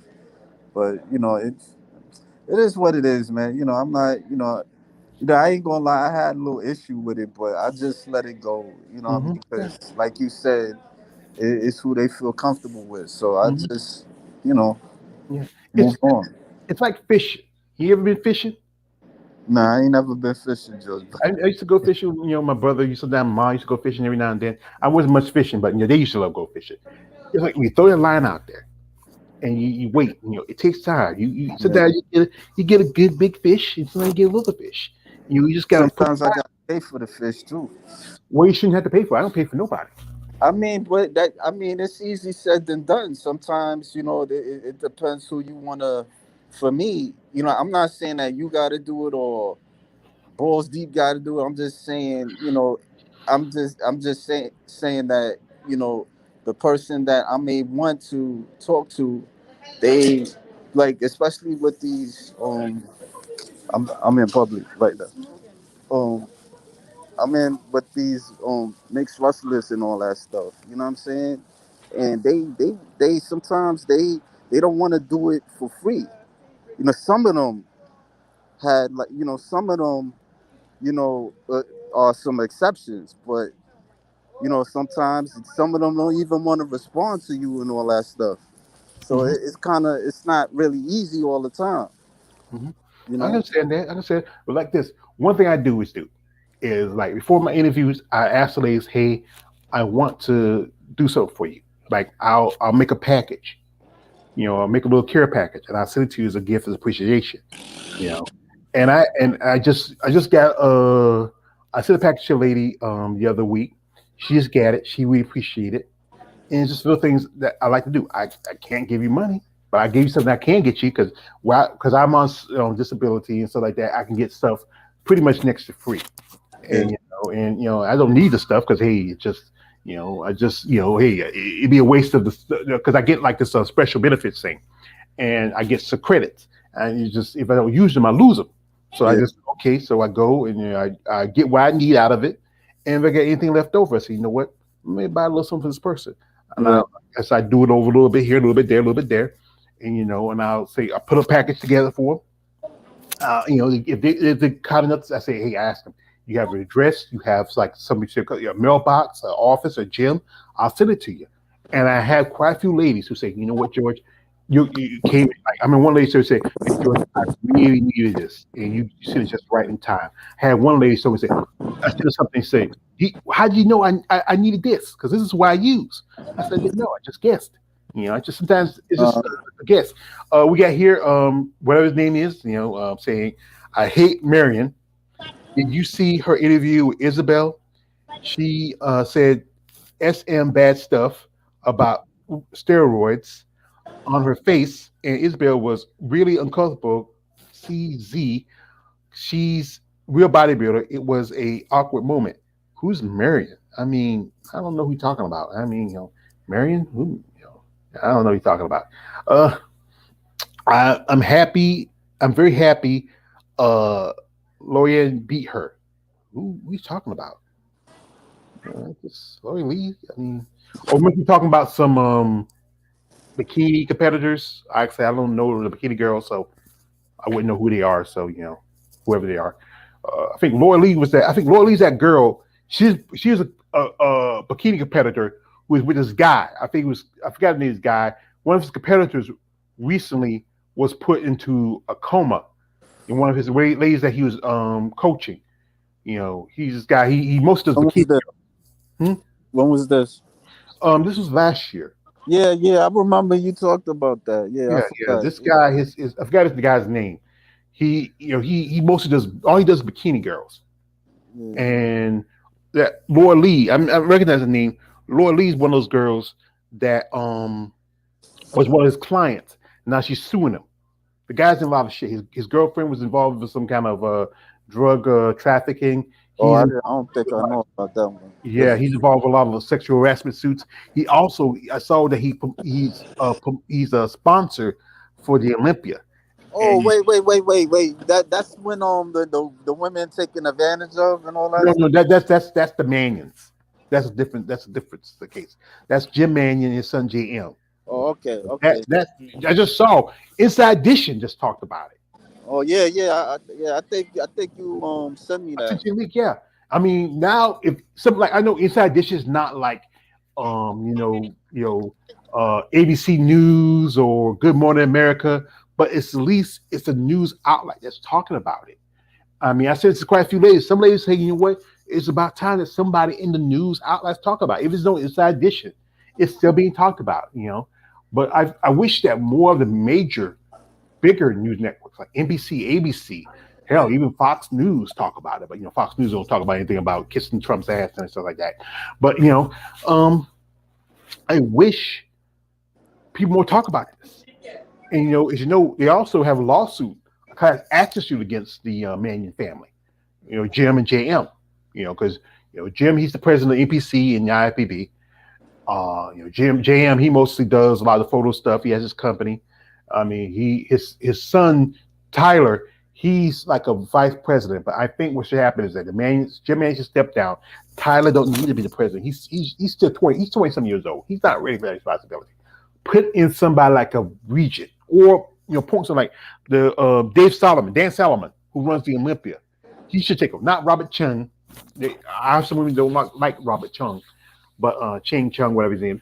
But it is what it is, man. I'm not. I ain't gonna lie. I had a little issue with it, but I just let it go. You know what I mean? Yeah, Because, like you said, it's who they feel comfortable with. So I hmm just, you know, yeah. move on. It's like fishing. You ever been fishing? Nah, I ain't never been fishing, just. I used to go fishing. My brother used to down. My mom used to go fishing every now and then. I wasn't much fishing, but they used to love go fishing. It's like we throw a line out there and you wait. It takes time. You Yeah. sometimes you get a good big fish, and sometimes you get a little fish. You just gotta put. Sometimes I gotta pay for the fish too. Well, you shouldn't have to pay for it. I don't pay for nobody. I mean, but I mean, it's easy said than done. Sometimes, it depends who you wanna. For me, I'm not saying that you got to do it or balls deep got to do it. I'm just saying, I'm just saying that the person that I may want to talk to, they like, especially with these. I'm in public right now. Um, I'm in with these mixed wrestlers and all that stuff. You know what I'm saying? And they sometimes they don't want to do it for free. Some of them had like some of them are some exceptions, but sometimes some of them don't even want to respond to you and all that stuff. So Hmm it's not really easy all the time. hmm You I know. understand that. I understand. But like this, one thing I do is like before my interviews, I ask the ladies, "Hey, I want to do something for you. Like I'll make a package. I'll make a little care package, and I'll send it to you as a gift as appreciation. You know, and I just got I sent a package to a lady the other week. She just got it. She really appreciated it. And it's just little things that I like to do. I can't give you money, but I give you something I can get you because I'm on disability and stuff like that. I can get stuff pretty much next to free, Yeah. and I don't need the stuff because hey, it just I just hey, it'd be a waste of the because I get like this special benefits thing, and I get some credits, and you just if I don't use them, I lose them. So I Yeah. just okay, so I go and I get what I need out of it, and if I get anything left over, I say, you know what, let me buy a little something for this person, and Right. as I do it over a little bit here, a little bit there, a little bit there, and and I'll say I put a package together for them. If they kind enough, I say, hey, I ask them, you have an address, you have like somebody should your mailbox, an office, a gym, I'll send it to you. And I have quite a few ladies who say, you know what, George, you came like I mean one lady said, hey George, I really needed this, and you said it just right in time. I had one lady told me say, I said something say, how do you know I needed this? Because this is what I use. I said, I didn't know, I just guessed. I just sometimes it's just Uh, a guess. We got here, whatever his name is, saying, I hate Marion. Did you see her interview with Isabel? She said, SM bad stuff about steroids on her face, and Isabel was really uncomfortable. CZ, she's real bodybuilder. It was a awkward moment. Who's Marion? I mean, I don't know who you're talking about. I mean, Marion, who, I don't know who you're talking about. Uh, I'm happy. I'm very happy. Uh, Lorian beat her. Who you talking about? Just Lori Lee. I mean, or maybe talking about some bikini competitors. Actually, I don't know the bikini girls, so I wouldn't know who they are. So whoever they are. I think Laura Lee was that. I think Laura Lee's that girl. She's a bikini competitor who was with this guy. I think it was I forgot the name of this guy. One of his competitors recently was put into a coma in one of his ladies that he was coaching. He's this guy. He most does When was bikini. this? Hmm? When was this? This was last year. Yeah, yeah, I remember you talked about that. Yeah, I Yeah. forgot. This guy, his I forgot the guy's name. He mostly does all he does is bikini girls. Yeah. And that Laura Lee, I recognize the name. Laura Lee is one of those girls that was one of his clients. Now she's suing him. The guy's in a lot of shit. His girlfriend was involved with some kind of drug trafficking. Oh, He's I don't think I know about that one. Yeah, he's involved with a lot of the sexual harassment suits. He also I saw that he's a sponsor for the Olympia. Oh, And wait. That's when the women taken advantage of and all that. no, that's the Manions. That's a different. That's a difference. The case. That's Jim Manion and his son JM. Oh, okay, That okay. that I just saw Inside Edition just talked about it. Oh, yeah. I think you sent me I that. sent you a link. Yeah, I mean now if something like I know Inside Edition is not like ABC News or Good Morning America, but it's at least it's a news outlet that's talking about it. I mean, I said this to quite a few ladies. Some ladies say, you know what? It's about time that somebody in the news outlets talk about it. If it's no Inside Edition, it's still being talked about. But I wish that more of the major, bigger news networks like NBC, ABC, hell, even Fox News talk about it. But Fox News don't talk about anything about kissing Trump's ass and stuff like that. But um, I wish people more talk about this. And as you know, they also have a lawsuit, a class action suit against the Manion family. Jim and JM. Because Jim, he's the president of NPC and the IFBB. Jim JM, he mostly does a lot of the photo stuff. He has his company. I mean, his son Tyler, he's like a vice president. But I think what should happen is that Jim Manion should step down. Tyler don't need to be the president. He's still 20. He's 20 some years old. He's not ready for that responsibility. Put in somebody like a regent, or points on like the Dan Solomon, who runs the Olympia. He should take him, not Robert Chung. I have some women don't like Robert Chung, but Ching Chung, whatever his name.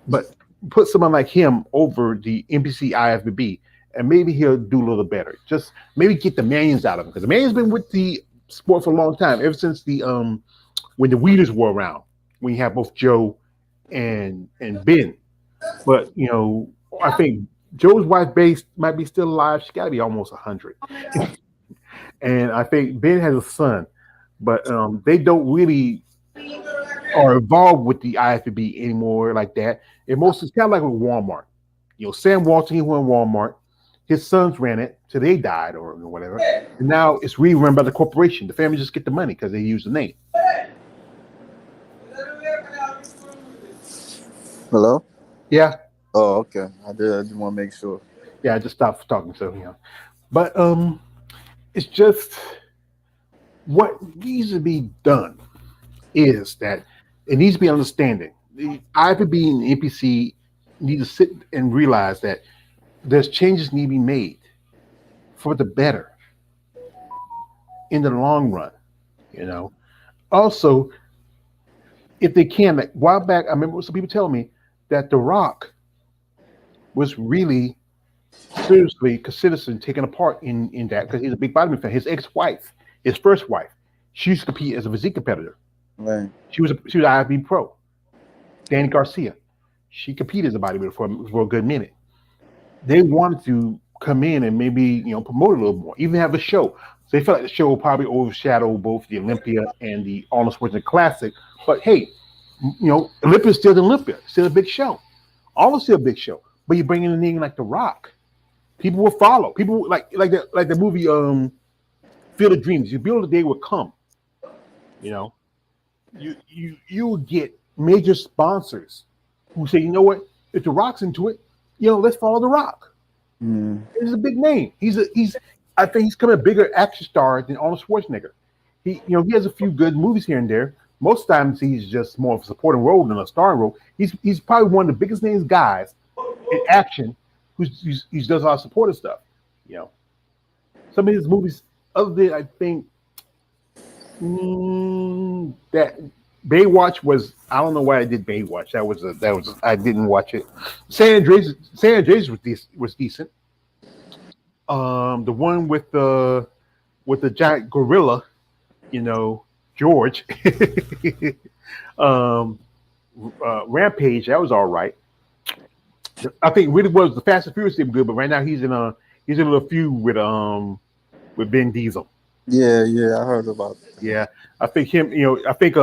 But put someone like him over the NBC IFBB, and maybe he'll do a little better. Just maybe get the Manions out of him, because the Manions been with the sport for a long time, ever since the when the Weeders were around. When you have both Joe and Ben. But I think Joe's wife base might be still alive. She got to be almost 100, and I think Ben has a son, but they don't really are involved with the IFBB anymore like that. It mostly it's kind of like with Walmart. Sam Walton, he won Walmart. His sons ran it till they died or whatever, and now it's rerun by the corporation. The family just get the money because they use the name. Hello. Yeah. Oh, okay. I just want to make sure. Yeah, I just stopped talking. So but it's just what needs to be done is that it needs to be understanding. The IFBB and the NPC need to sit and realize that there's changes need to be made for the better in the long run. Also, if they can, like a while back, I remember some people telling me that The Rock was really seriously considered taking a part in that because he's a big bodybuilding fan. His ex-wife, his first wife, she used to compete as a physique competitor. Right. She was IFB pro. Danny Garcia, she competed as a bodybuilder for a good minute. They wanted to come in and maybe promote a little more, even have a show. So they felt like the show will probably overshadow both the Olympia and the Arnold Schwarzenegger Classic. But hey, Olympia's still the Olympia, still a big show. All is still a big show. But you bring in a name like The Rock, people will follow. People like the movie Field of Dreams. You build a day will come. You know, you will get major sponsors who say, you know what, if The Rock's into it, let's follow The Rock. He's a big name. I think he's become a bigger action star than Arnold Schwarzenegger. He has a few good movies here and there. Most times he's just more of a supporting role than a starring role. He's probably one of the biggest names guys in action who does a lot of supportive stuff. Some of his movies, other than I think that Baywatch was, I don't know why I did Baywatch. That was I didn't watch it. San Andreas was decent. The one with the giant gorilla, George. Rampage, that was all right. I think really was the Fast and Furious did good, but right now he's in a little feud with Vin Diesel. Yeah, I heard about that. Yeah, I think him. I think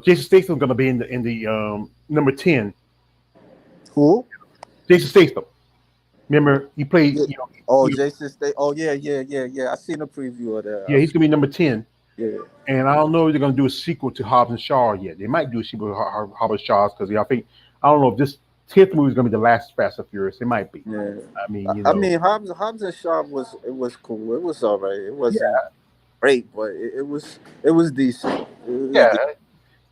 Jason Statham's gonna be in the number 10. Who? Jason Statham. Remember he played. Jason Statham. Oh yeah. I seen a preview of that. Yeah, he's gonna be number 10. Yeah. And I don't know if they're gonna do a sequel to Hobbs and Shaw yet. They might do a sequel to Hobbs and Shaw because I don't know if this 10th movie is gonna be the last Fast and Furious. It might be. Yeah. I mean, Hobbs and Shaw was cool. It was all right. It wasn't great, but it was decent.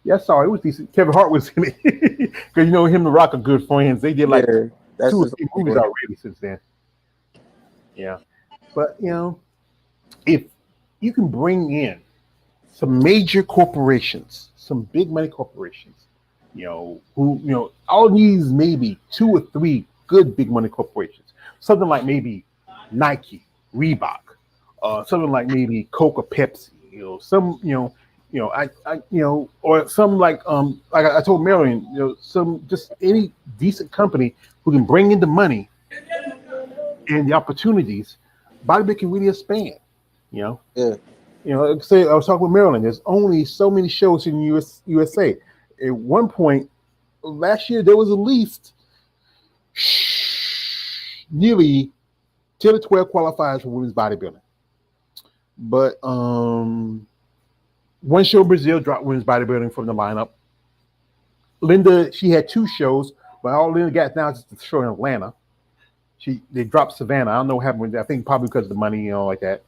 Yeah, sorry, it was decent. Kevin Hart was in it because him and The Rock are good friends. They did like 2 or 3 movies already since then. Yeah, but if you can bring in some major corporations, some big money corporations, who all these maybe 2 or 3 good big money corporations, something like maybe Nike, Reebok, something like maybe Coca, Pepsi, or some like I told Marilyn, some just any decent company who can bring in the money and the opportunities, bodybuilding can really expand. Yeah. Say I was talking with Marilyn. There's only so many shows in USA. At one point last year, there was at least nearly 10 or 12 qualifiers for women's bodybuilding. But one show in Brazil dropped women's bodybuilding from the lineup. Linda, she had 2 shows, but all Linda got now is the show in Atlanta. They dropped Savannah. I don't know what happened with that. I think probably because of the money, like that.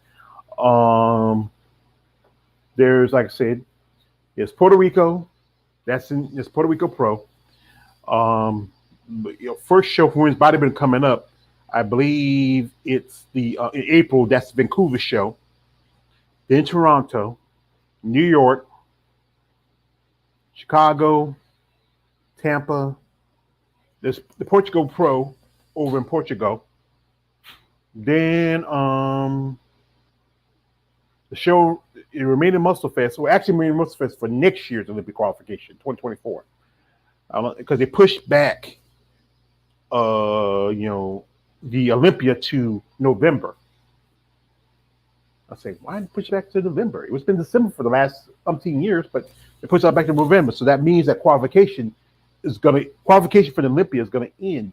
There's, like I said, there's Puerto Rico. It's Puerto Rico Pro. First show for women's bodybuilding coming up. I believe it's in April. That's the Vancouver show. Then Toronto, New York, Chicago, Tampa. There's the Portugal Pro over in Portugal. Then the show, it Remaining Muscle Fest. So actually, Remaining Muscle Fest for next year's Olympic qualification, 2024, because they pushed back, the Olympia to November. I say, why did push it back to November? It was been December for the last umpteen years, but they pushed it back to November. So that means that qualification for the Olympia is gonna end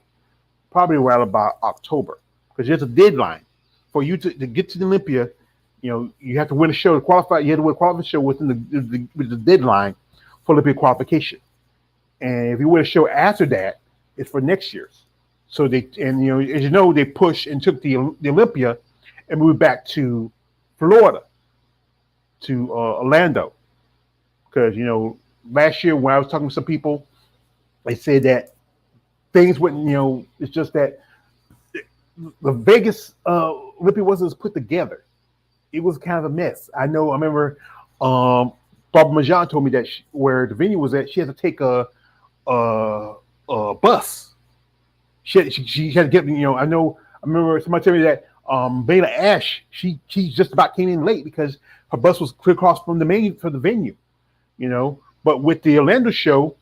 probably around about October, because there's a deadline for you to get to the Olympia. You have to win a show to qualify. You have to win a qualifying show within the deadline for Olympic qualification. And if you win a show after that, it's for next year's. So as they pushed and took the Olympia and moved back to Florida, to Orlando, because last year when I was talking to some people, they said that things wouldn't. It's just that the Vegas Olympia wasn't put together. It was kind of a mess. I remember Barbara Majan told me that where the venue was at, she had to take a bus. She had to get. I remember somebody told me that Bela Ash, she just about came in late because her bus was clear across from the venue. But with the Orlando show,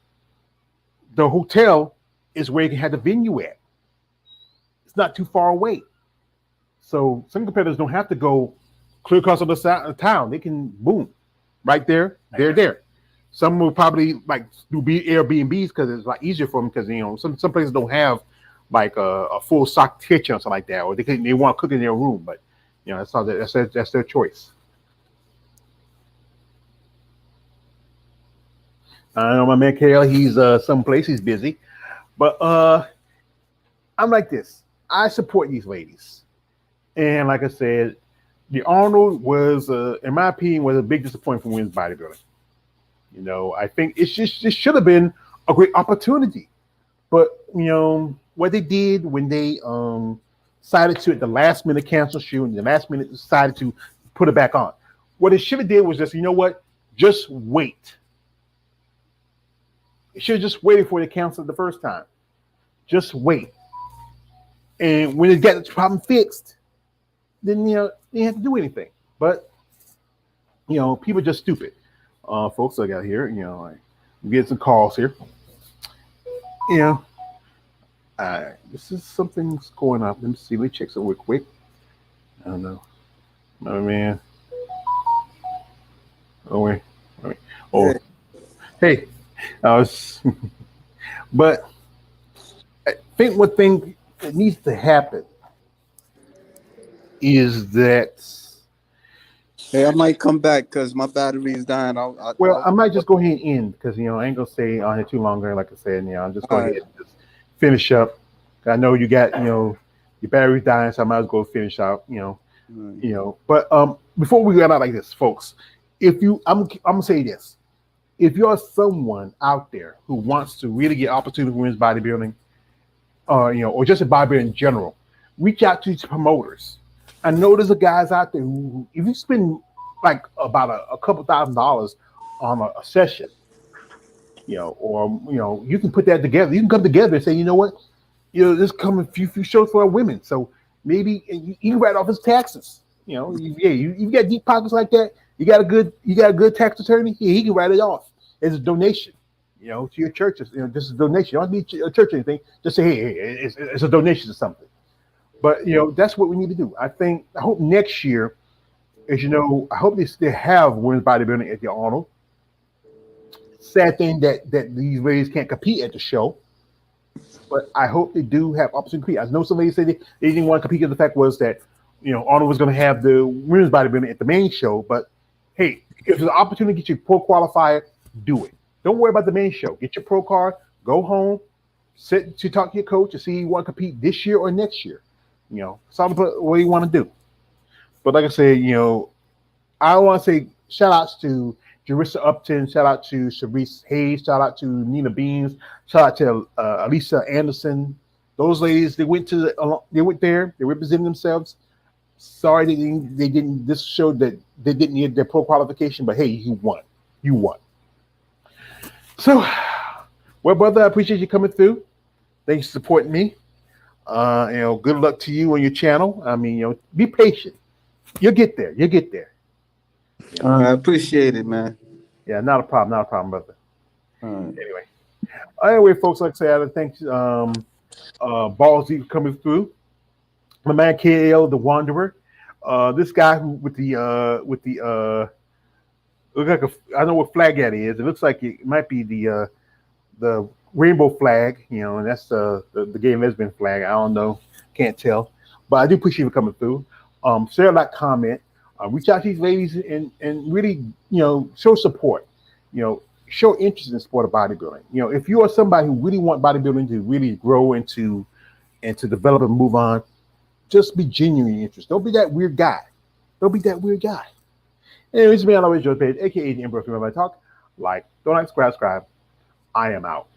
the hotel is where you had the venue at. It's not too far away, so some competitors don't have to go clear across the other side of town. They can boom right there. They're there. Some will probably like do Airbnbs because it's like easier for them because some places don't have like a full stock kitchen or something like that, or they want to cook in their room, but that's their choice. I know my man KL, he's someplace, he's busy, but I'm like this. I support these ladies, and like I said, the Arnold was, in my opinion, was a big disappointment for women's bodybuilding. I think it should have been a great opportunity, but what they did when they decided to at the last minute cancel shoot and the last minute decided to put it back on. What it should have did was just just wait. It should have just waited for it to cancel the first time. Just wait, and when it got the problem fixed, then they didn't have to do anything. But people are just stupid. Folks, I got here. I'm getting some calls here. This is something's going on. Let me see. Let me check something real quick. I don't know. Oh man. Oh wait. Oh, hey. But I think one thing that needs to happen is that. Hey, I might come back because my battery is dying. I might just go ahead and end because I ain't gonna stay on here too longer. Like I said, I'm just go ahead and just finish up. I know you got your battery's dying, so I might as well go finish out. But before we get out like this, folks, I'm gonna say this: if you're someone out there who wants to really get opportunity for women's bodybuilding, or just a bodybuilding in general, reach out to these promoters. I know there's guys out there who, if you spend like about a couple $1,000s on a session, or you can put that together. You can come together and say, you know what, there's coming few shows for our women, so maybe you can write off his taxes. You got deep pockets like that. You got a good tax attorney. Yeah, he can write it off as a donation. To your churches. This is a donation. You don't have to be a church or anything. Just say, hey, it's a donation to something. But that's what we need to do. I hope next year, as I hope they have women's bodybuilding at the Arnold. Sad thing that these ladies can't compete at the show, but I hope they do have opportunity to compete. I know some ladies say they didn't want to compete because the fact was that Arnold was going to have the women's bodybuilding at the main show. But hey, if there's an opportunity to get your pro qualifier, do it. Don't worry about the main show. Get your pro card, go home, sit to talk to your coach and see if you want to compete this year or next year. Something what you want to do. But like I said, I want to say shout outs to Jarissa Upton, shout out to Sharice Hayes, shout out to Nina Beans, shout out to Elisa Anderson. Those ladies, they went there, they represented themselves. Sorry they didn't. This showed that they didn't need their pro qualification, but hey, you won. So, well, brother, I appreciate you coming through. Thanks for supporting me. Good luck to you on your channel. I mean, be patient. You'll get there. I appreciate it, man. Yeah, not a problem, brother. Anyway, folks, like I said, I thank Ballsy for coming through. My man KL, the Wanderer. This guy who with the look like I know what flag that is. It looks like it might be the rainbow flag, and that's the gay and lesbian flag. I don't know, can't tell, but I do appreciate you coming through. Share, like, comment, reach out to these ladies and really show support. Show interest in the sport of bodybuilding. If you are somebody who really want bodybuilding to really grow and to develop and move on, just be genuinely interested. Don't be that weird guy. Anyways, man, I always Joe's page, aka the Emperor of Female Talk. Don't like, subscribe. I am out.